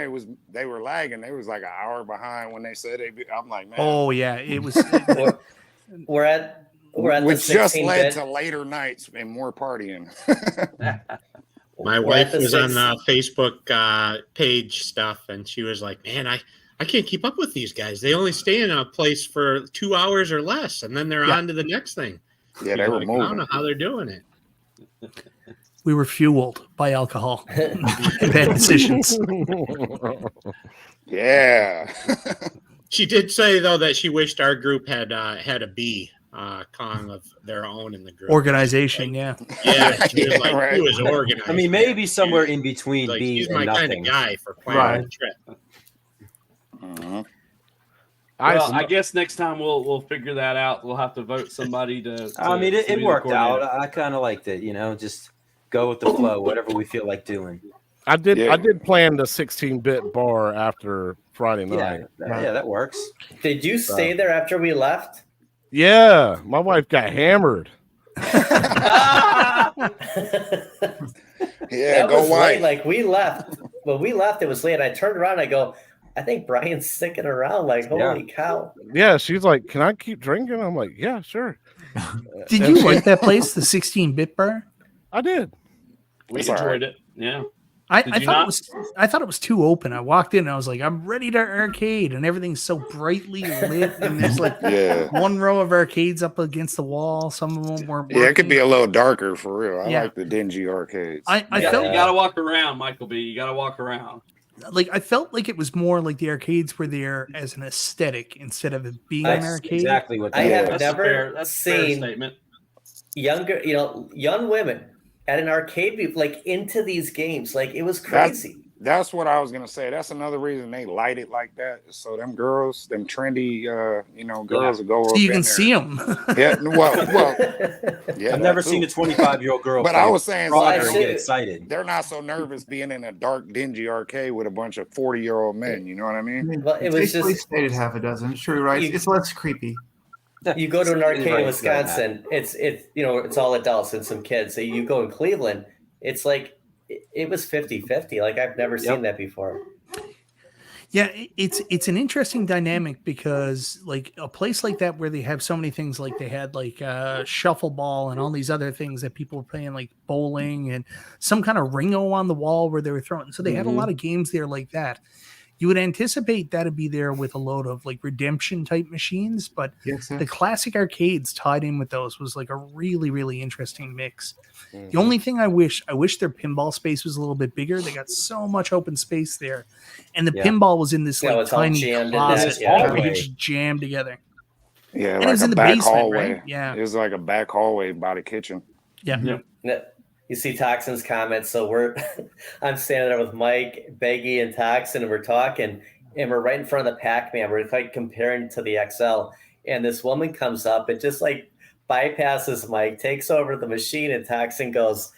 they were lagging. They was like an hour behind when they said I'm like, man. Oh yeah, it was. We're at which the just 16 led bit. to later nights and more partying. My We're at wife the was on 16 the Facebook page stuff, and she was like, "Man, I can't keep up with these guys. They only stay in a place for 2 hours or less, and then they're Yeah. on to the next thing." Yeah, they She's were like, I don't moving. know how they're doing it. We were fueled by alcohol and bad decisions. Yeah. She did say though that she wished our group had had a B Kong of their own in the group. Organization, yeah. Yeah, she was Yeah, like, right. he was organized. I mean, maybe somewhere in He's between like, B he's and my kind nothing. of guy for planning a trip. Mhm. Well, I guess next time we'll figure that out. We'll have to vote somebody to. I mean, to it be the worked out. coordinator. I kind of liked it. Just go with the flow, whatever we feel like doing. I did Yeah. I did plan the 16-bit bar after Friday night. Yeah, that works. Did you stay there after we left? Yeah, my wife got hammered. Yeah, That go was white. late. Like we left. When we left, it was late. I turned around. I go, I think Brian's sticking around. Like, holy cow! Yeah, she's like, "Can I keep drinking?" I'm like, "Yeah, sure." Did And you she- like that place, the 16-bit bar? I did. We It's all enjoyed right. it. Yeah. I Did thought you not? I thought it was too open. I walked in and I was like, I'm ready to arcade, and everything's so brightly lit, and there's like Yeah. one row of arcades up against the wall. Some of them weren't. Yeah, it could be working. a little darker for real. I Yeah. like the dingy arcades. I You felt gotta walk around, Michael B. You gotta walk around. like it was more like the arcades were there as an aesthetic instead of it being an That's arcade. Exactly what I that have was. never That's a fair seen statement. younger, young women at an arcade be like into these games. Like it was crazy. That's what I was gonna say. That's another reason they light it like that. So them girls, them trendy, girls will go So up you in can there. see them. Yeah, well, yeah. I've never that seen a too. 25-year-old girl. But play I was saying, draw I there and should- get excited. they're not so nervous being in a dark, dingy arcade with a bunch of 40-year-old men. You know what I I mean? mean, Well, it was basically just- stated half a dozen. True, right? You- It's less creepy. You go to an arcade Right, in Wisconsin, it's all adults and some kids. So you go in Cleveland, it's like it was 50-50. Like I've never seen that before. Yeah, it's an interesting dynamic because like a place like that where they have so many things, like they had like shuffleball and all these other things that people were playing, like bowling and some kind of Ringo on the wall where they were throwing. So they had a lot of games there like that. You would anticipate that'd be there with a load of like redemption type machines, but Yes, the classic arcades tied in with those was like a really, really interesting mix. The only thing I wish their pinball space was a little bit bigger. They got so much open space there, and the Yeah. pinball was in this Yeah, like it's all tiny jammed in closet, that, yeah. where you just jammed together. Yeah, And it like was a in the back basement, hallway. right? Yeah. It was like a back hallway by the kitchen. Yeah. You see Toxin's comments. So I'm standing there with Mike, Beggy, and Toxin, and we're talking, and we're right in front of the Pac-Man. We're like comparing to the XL, and this woman comes up and just like bypasses Mike, takes over the machine, and Toxin goes,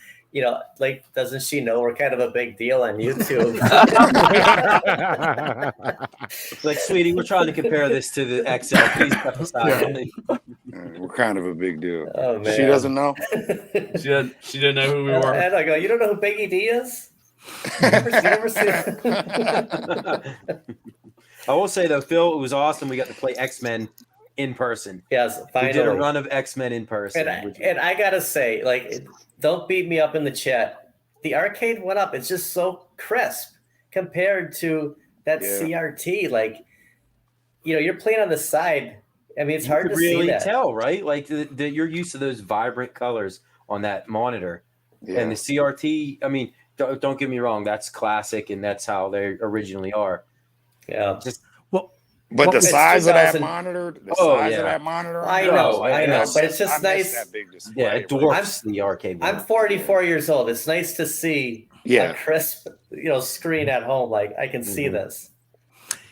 like, doesn't she know we're kind of a big deal on YouTube? It's like, sweetie, we're trying to compare this to the XL. Please step aside. We're kind of a big deal. Oh man, She doesn't know. She didn't know who we were. And I go, you don't know who Biggie D is? Never seen I will say though, Phil, it was awesome. We got to play X-Men in person. Yes, We finally. did a run of X-Men in person. And I gotta say, like, don't beat me up in the chat. The arcade went up. It's just so crisp compared to that Yeah. CRT. Like, you're playing on the side. I mean, it's you hard could to really see that. tell, right? Like you're used to those vibrant colors on that monitor, Yeah. and the CRT. I mean, don't get me wrong, that's classic, and that's how they originally are. Yeah. Just But the It's size of that 2000 monitor, Oh, of yeah. that monitor. I on know, there, I know, that's- but it's just I miss nice. That big display, yeah, it bro. dwarfs the arcade one. I'm 44 years old. It's nice to see Yeah. a crisp, screen at home. Like, I can see Mhm. this.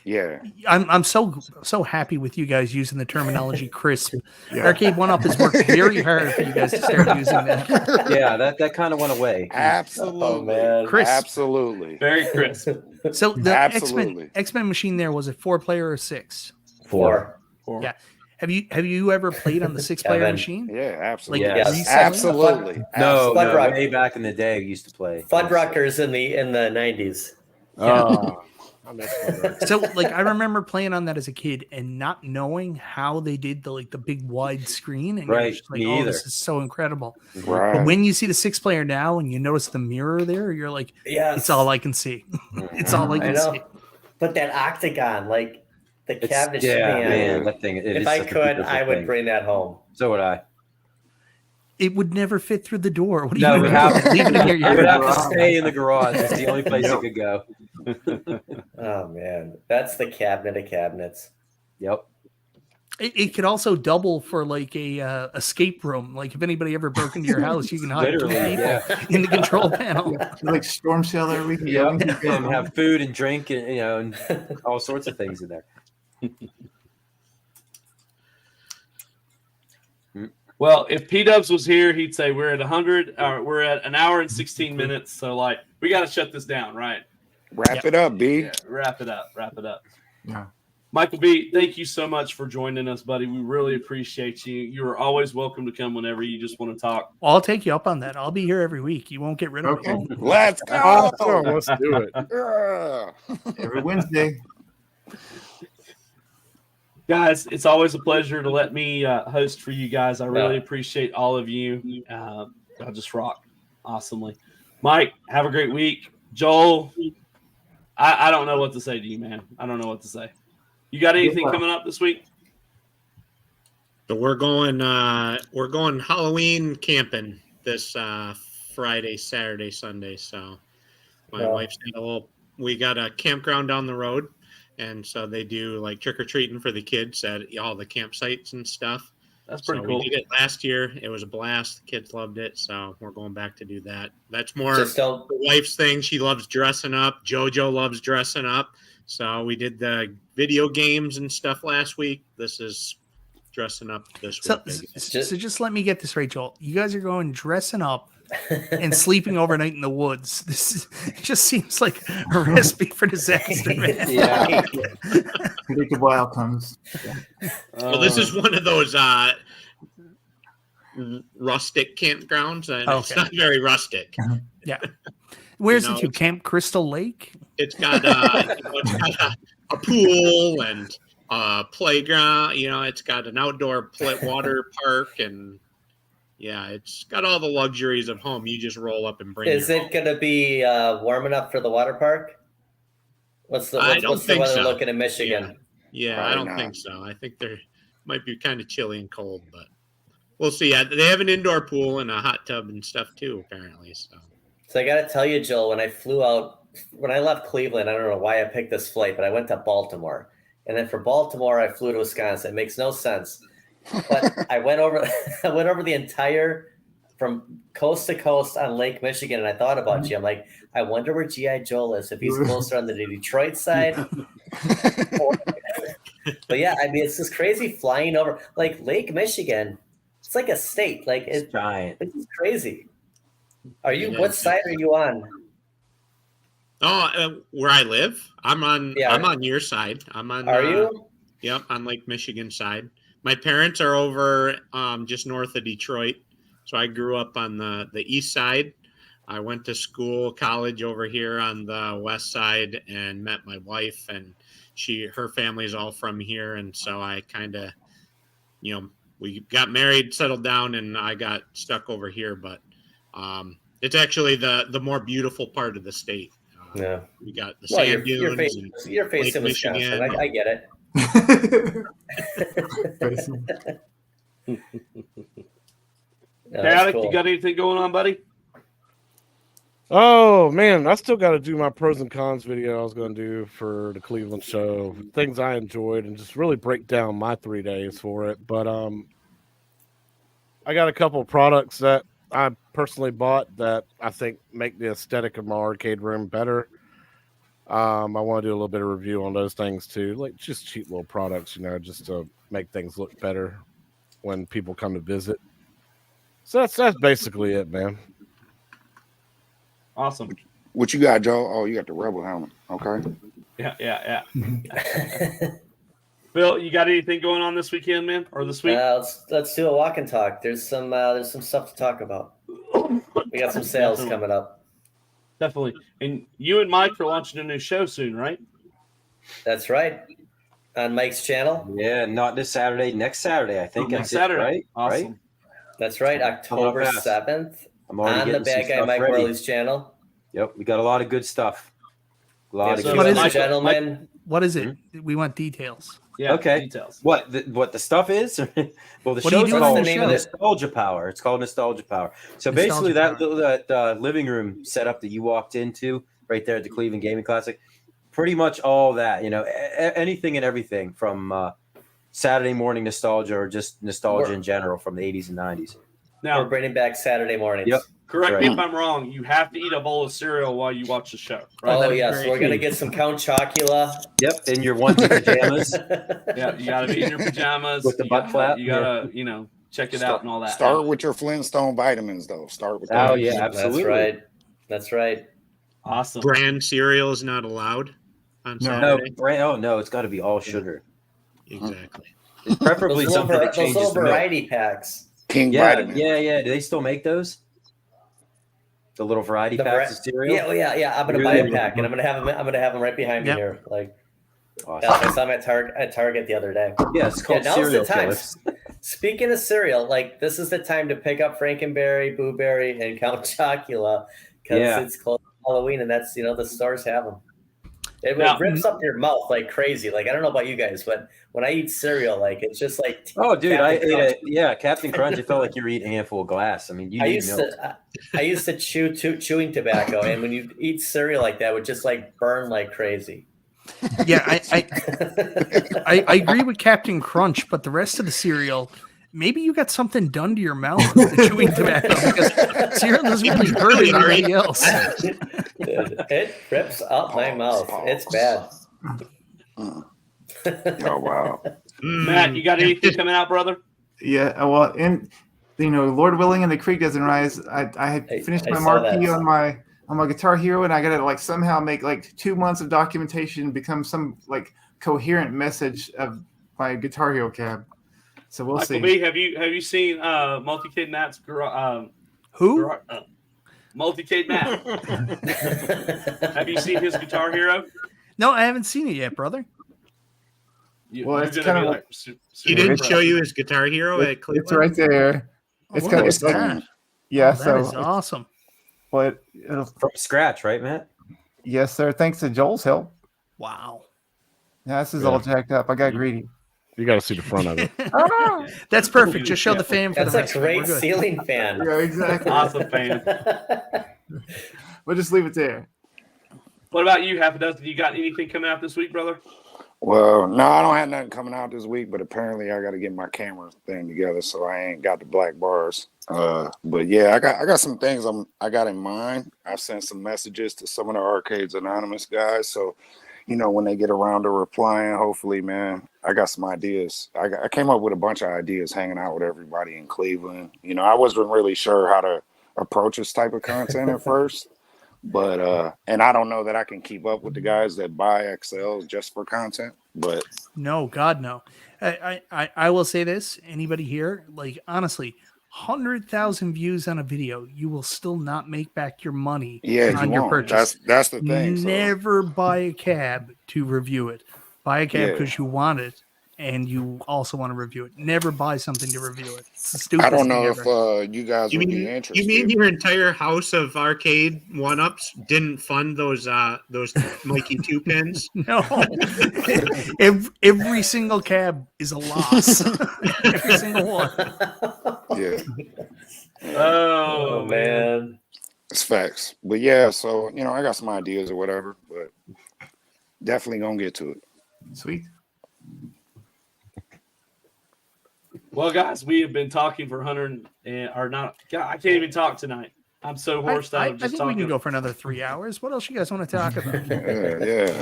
Yeah. I'm so happy with you guys using the terminology crisp. Yeah. Arcade One Up has worked very hard for you guys to start using that. Yeah, that kind of went away. Absolutely. man. Crisp. Absolutely. Very crisp. So the Absolutely. X-Men machine there, was it 4-player or 6? 4. Yeah. Have you ever played on the 6-player Kevin. machine? Yeah, absolutely. Yes. recently? Absolutely. No, Spud Rock. way back in the day, we used to play. Fuddruckers in the 90s. I missed that. So like I remember playing on that as a kid and not knowing how they did the big wide screen, and you're Right, just like, me oh, either. this is so incredible. Right. But when you see the 6-player now and you notice the mirror there, you're like, Yes. it's all I can see. It's all I I can know. see. But that octagon, like the It's, cabinet, man, that thing. It if is I such a could, beautiful I would thing. bring that home. So would I. It would never fit through the door. What do No, you we do? have Leave it in your It would yard. have to stay in the garage. It's the only place it could go. Oh man, that's the cabinet of cabinets. Yep. It could also double for like a escape room. Like if anybody ever broke into your house, you can hide 2 Literally, people yeah. in the control panel. Like storm cellar, we can Yep. we can go. And have food and drink and and all sorts of things in there. Well, if P Dubs was here, he'd say we're at 100. We're at an hour and 16 minutes. So like we got to shut this down, right? Wrap it up, B. Yeah, wrap it up. Wrap it up. Yeah. Michael B, thank you so much for joining us, buddy. We really appreciate you. You are always welcome to come whenever you just want to talk. Well, I'll take you up on that. I'll be here every week. You won't get rid of Okay. me. Let's go. Awesome. Let's do it. Yeah. Every Wednesday. Guys, it's always a pleasure to let me host for you guys. I really appreciate all of you. Y'all just rock awesomely. Mike, have a great week. Joel, I don't know what to say to you, man. I don't know what to say. You got anything coming up this week? So we're going Halloween camping this Friday, Saturday, Sunday. So my wife's got we got a campground down the road, and so they do like trick or treating for the kids at all the campsites and stuff. That's pretty cool. We did it last year. It was a blast. The kids loved it, so we're going back to do that. That's more Just don't. the wife's thing. She loves dressing up. JoJo loves dressing up. So we did the video games and stuff last week. This is dressing up this So, week. so just let me get this right, Joel. You guys are going dressing up and sleeping overnight in the woods. It just seems like a recipe for disaster, man. Yeah. Predictable outcomes. Well, this is one of those rustic campgrounds, and it's Okay. not very rustic. Yeah. Where's You know, it to? Camp Crystal Lake? It's got, it's got a pool and a playground. You know, it's got an outdoor water park, and yeah, it's got all the luxuries of home. You just roll up and bring. Is it going to be warm enough for the water park? What's the weather looking in Michigan? Yeah, Probably I don't not. think so. I think there might be kind of chilly and cold, but we'll see. They have an indoor pool and a hot tub and stuff too, apparently. So I got to tell you, Joel, when I left Cleveland, I don't know why I picked this flight, but I went to Baltimore. And then from Baltimore, I flew to Wisconsin. It makes no sense. But I went over the entire, from coast to coast on Lake Michigan, and I thought about you. I'm like, I wonder where G.I. Joel is, if he's closer on the Detroit side. But yeah, I mean, it's just crazy flying over. Like Lake Michigan, it's like a state. Like It's giant. This is crazy. What side are you on? Oh, where I live, I'm on your side. I'm on. Are you? Yep, on Lake Michigan side. My parents are over just north of Detroit, so I grew up on the east side. I went to college over here on the west side, and met my wife, and her family's all from here, and so I kind of, we got married, settled down, and I got stuck over here, but. It's actually the more beautiful part of the state. Yeah, we got the sand dunes. You're facing Wisconsin. I get it. Chaotic, cool. You got anything going on, buddy? Oh man, I still got to do my pros and cons video I was going to do for the Cleveland show. Things I enjoyed, and just really break down my 3 days for it. But I got a couple of products that I personally bought that I think make the aesthetic of my arcade room better. I want to do a little bit of review on those things too, like just cheap little products, just to make things look better when people come to visit. So that's basically it, man. Awesome. What you got, Joe? Oh, you got the Rebel helmet. Okay. Yeah. Bill, you got anything going on this weekend, man, or this week? Let's do a walk and talk. There's some stuff to talk about. We got some sales coming up. Definitely. And you and Mike are launching a new show soon, right? That's right. On Mike's channel. Yeah, not this Saturday. Next Saturday, I think. Next Saturday, right? Awesome. Right? That's right. October 7th. I'm already on the getting some Bad Guy stuff Mike ready. Worley's channel. Yep, we got a lot of good stuff. A lot of So, good What is stuff. it? gentlemen. What is it? We want details. Yeah. Okay. Details. What the stuff is? Well, the What do you show's do on called the show? Nostalgia Power. It's called Nostalgia Power. So basically, that living room setup that you walked into right there at the Cleveland Gaming Classic, pretty much all that. Anything and everything from Saturday morning nostalgia or just nostalgia in general from the 80s and 90s. We're bringing back Saturday mornings. Yep. Correct me if I'm wrong. You have to eat a bowl of cereal while you watch the show. Right? Oh, yes. We're going to get some Count Chocula. Yep, in your onesie pajamas. Yeah, you got to be in your pajamas. With the butt flap. You got to, check it out and all that. Start with your Flintstone vitamins, though. Start with that. Oh, yeah, absolutely. That's right. Awesome. Brand cereal is not allowed on No, Saturday. no, it's got to be all sugar. Exactly. Preferably something that changes those little the milk. variety packs. King Yeah, vitamin. yeah. Do they still make those? The little variety packs of cereal. Yeah. I'm gonna buy a pack, and I'm gonna have them right behind me here. Like, awesome. I saw them at Target the other day. Yeah, it's called now's cereal the time. killers. Speaking of cereal, like this is the time to pick up Frankenberry, Boo Berry, and Count Chocula because it's close to Halloween, and that's the stores have them. It rips up your mouth like crazy. Like I don't know about you guys, but when I eat cereal, like it's just like dude, I ate Captain Crunch. It felt like you were eating a handful of glass. I mean, you need milk. I used to chew chewing tobacco, and when you eat cereal like that, it would just like burn like crazy. Yeah, I agree with Captain Crunch, but the rest of the cereal, maybe you got something done to your mouth with the chewing tobacco because cereal doesn't really hurt anybody else. It rips up my mouth. It's bad. Oh wow. Matt, you got anything coming out, brother? Yeah, well, and Lord willing, and the creek doesn't rise. I had finished my marquee on my Guitar Hero, and I got to like somehow make like 2 months of documentation become some like coherent message of my Guitar Hero cab. So we'll see. B, have you seen Multi-Kid Matt's who? Multi-Kid Matt. Have you seen his Guitar Hero? No, I haven't seen it yet, brother. Well, it's kind of he didn't show you his Guitar Hero at Cleveland? It's right there. It's kind of it's like, yeah. That is awesome. But from scratch, right, Matt? Yes, sir. Thanks to Joel's help. Wow. Yeah, this is all jacked up. I got greedy. You got to see the front of it. That's perfect. Just show the fan for That's the a rest. great ceiling fan. Yeah, exactly. Awesome fan. We'll just leave it there. What about you, Half a Dozen? You got anything coming out this week, brother? Well, no, I don't have nothing coming out this week, but apparently I got to get my camera thing together, so I ain't got the black bars. But yeah, I got some things I got in mind. I've sent some messages to some of the Arcades Anonymous guys, so when they get around to replying, hopefully, man, I got some ideas. I came up with a bunch of ideas hanging out with everybody in Cleveland. I wasn't really sure how to approach this type of content at first. But and I don't know that I can keep up with the guys that buy XLs just for content. But no, God, no. I will say this: anybody here, like honestly, 100,000 views on a video, you will still not make back your money on your purchase. That's the thing. Never buy a cab to review it. Buy a cab because you want it. And you also want to review it. Never buy something to review it. It's the stupidest I don't know thing if you guys would be interested. You mean your entire house of arcade one-ups didn't fund those Mikey 2 pins? No. every single cab is a loss. Every single one. Yeah. Oh man. It's facts. But yeah, so I got some ideas or whatever, but definitely gonna get to it. Sweet. Well, guys, we have been talking for 100 or not. God, I can't even talk tonight. I'm so horsed out I of just think we talking. can go for another 3 hours. What else you guys want to talk about? Yeah.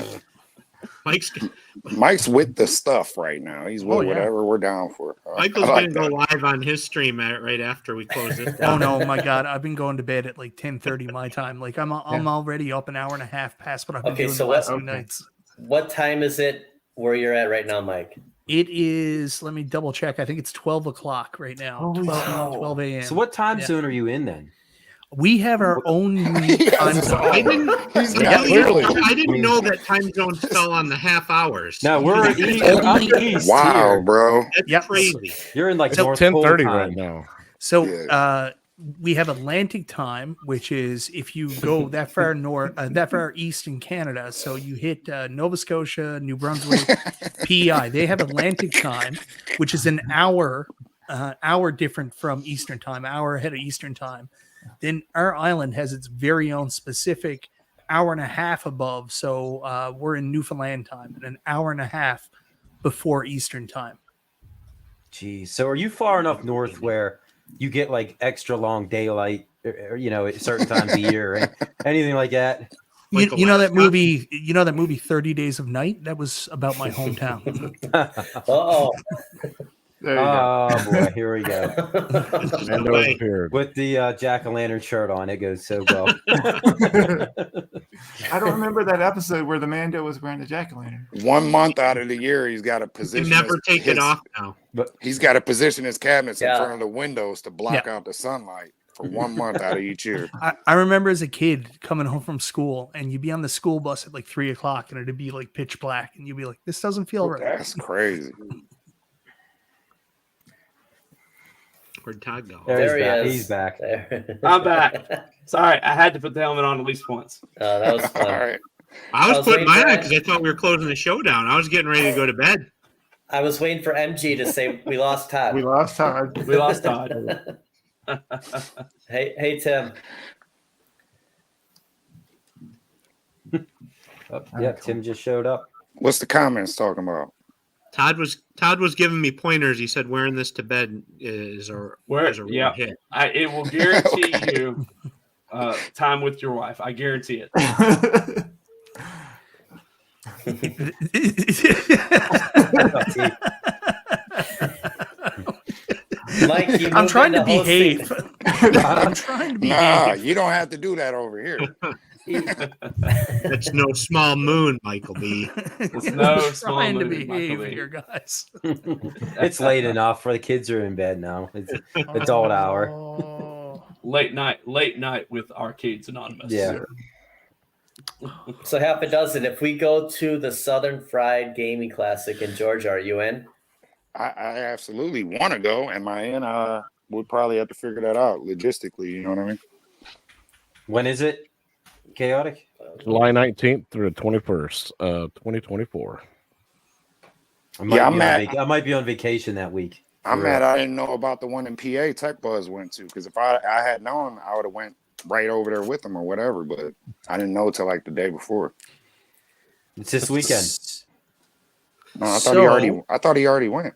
Mike's Mike's with the stuff right now. He's with Oh, yeah. whatever we're down for. Michael's I like gonna go that. live on his stream right after we close this Oh down. no, my God! I've been going to bed at like 10:30 my time. Like I'm already up an hour and a half past what I've been Okay, doing so the last 2 nights. What time is it where you're at right now, Mike? It is. Let me double check. I think it's 12 o'clock right now. Holy 12 a.m. So what time Yeah. zone are you in then? We have our own unique time zone. I didn't, He's I got didn't- clearly. I didn't know that time zones fell on the half hours. No, we're east. I'm east Wow, here. bro. That's Yep. crazy. You're in like It's North Pole 10:30 time. right now. So Yeah. we have Atlantic time, which is if you go that far north, that far east in Canada. So you hit Nova Scotia, New Brunswick, PEI. They have Atlantic time, which is an hour different from Eastern time, hour ahead of Eastern time. Then our island has its very own specific hour and a half above. So we're in Newfoundland time and an hour and a half before Eastern time. Jeez. So are you far enough north where you get like extra long daylight, or at certain times of year, or anything like that? You know that movie? You know that movie 30 Days of Night? That was about my hometown. Oh, There you go. Oh boy, here we go. And those appeared. With the jack-o'-lantern shirt on, it goes so well. I don't remember that episode where the Mando was wearing the jack-o'-lantern. 1 month out of the year, he's got to You position. never take it off now. He's got to position his cabinets in Yeah. front of the windows to block out the sunlight for 1 month out of each year. I remember as a kid coming home from school, and you'd be on the school bus at like 3:00, and it'd be like pitch black, and you'd be like, "This doesn't feel right." That's crazy. Where'd Todd go? there he is. He's back. There. I'm back. Sorry, I had to put the helmet on at least once. That was All fun. right. I was putting waiting mine for on that. because I thought we were closing the show down. I was getting ready to go to bed. I was waiting for MG to say we lost Todd. We lost Todd. We lost Todd. Hey, Tim. Oh, yeah, Tim just showed up. What's the comments talking about? Todd was giving me pointers. He said wearing this to bed is a real Yeah. hit. It will guarantee you time with your wife. I guarantee it. Mike, you I'm moved trying to into hosting. behave. I'm trying to behave. Nah, you don't have to do that over here. That's no small moon, Michael B. It's no I'm small trying to moon, behave Michael B. here, guys. It's late enough for the kids are in bed now. It's adult hour. Oh. Late night with Arcades Anonymous. Yeah. So half a dozen. If we go to the Southern Fried Gaming Classic in Georgia, are you in? I absolutely want to go. Am I in? We'll probably have to figure that out logistically. You know what I mean? When is it? Chaotic? July 19th through the 21st, 2024. I might be on vacation that week. I'm mad I didn't know about the one in PA Tech Buzz went to, because if I had known, I would have went right over there with them or whatever. But I didn't know till like the day before. It's this weekend. No, I thought he already went.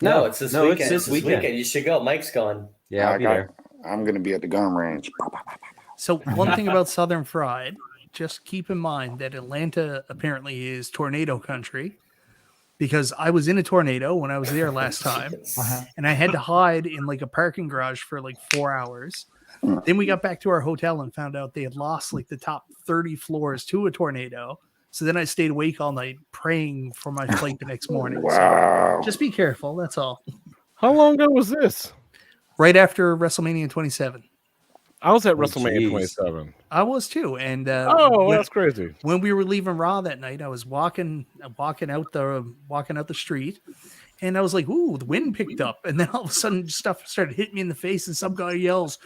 No, it's this weekend. It's this weekend. You should go. Mike's going. Yeah, I'll be there. I'm gonna be at the gun range. So one thing about Southern Fried, just keep in mind that Atlanta apparently is tornado country, because I was in a tornado when I was there last time, and I had to hide in like a parking garage for like 4 hours. Then we got back to our hotel and found out they had lost like the top 30 floors to a tornado. So then I stayed awake all night praying for my flight the next morning. Wow. So just be careful. That's all. How long ago was this? Right after WrestleMania 27. I was at Oh, WrestleMania geez. 27. I was too. And That's crazy. when we were leaving Raw that night, I was walking out the street, and I was like, "Ooh, the wind picked up!" And then all of a sudden, stuff started hitting me in the face, and some guy yells,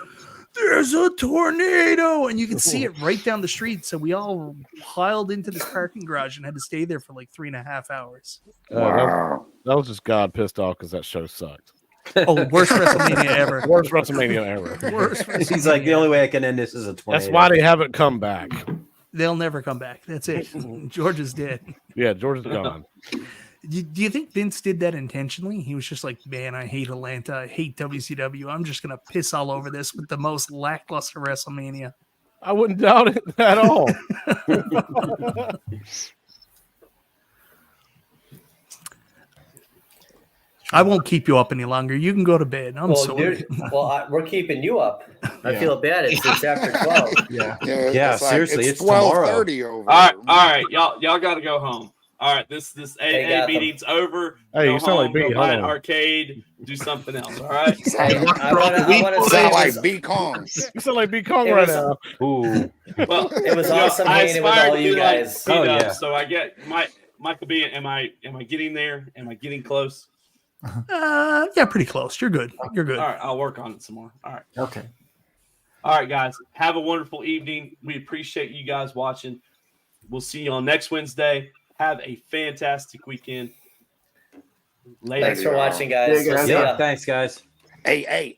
"There's a tornado!" And you can see it right down the street. So we all piled into this parking garage and had to stay there for like 3.5 hours. Wow. That was just God pissed off because that show sucked. Oh, worst WrestleMania ever! Worst WrestleMania ever. Worst. He's like, the only way I can end this is a tornado. That's why they haven't come back. They'll never come back. That's it. George is dead. Yeah, George is gone. Do you think Vince did that intentionally? He was just like, man, I hate Atlanta. I hate WCW. I'm just going to piss all over this with the most lackluster WrestleMania. I wouldn't doubt it at all. I won't keep you up any longer. You can go to bed. I'm sorry. We're keeping you up. I feel bad. It's after 12. Yeah, seriously, it's 12:30 over. All right, y'all got to go home. All right, this AA meeting's over. Hey, go you sound home, like B. go buy an Hold on. arcade, do something else. All right. Hey, I want to say Sound it like was, B Kong. You sound like B Kong It right was- now. Ooh. Well, it was awesome I hanging with aspired all to you be like guys. P-Dub, Oh, yeah. So I get Michael B. Am I getting there? Am I getting close? Yeah, pretty close. You're good. You're good. All right, I'll work on it some more. All right. Okay. All right, guys. Have a wonderful evening. We appreciate you guys watching. We'll see you on next Wednesday. Have a fantastic weekend. Later. Thanks for watching, guys. Yeah, We'll guys. see ya. Thanks, guys. Hey.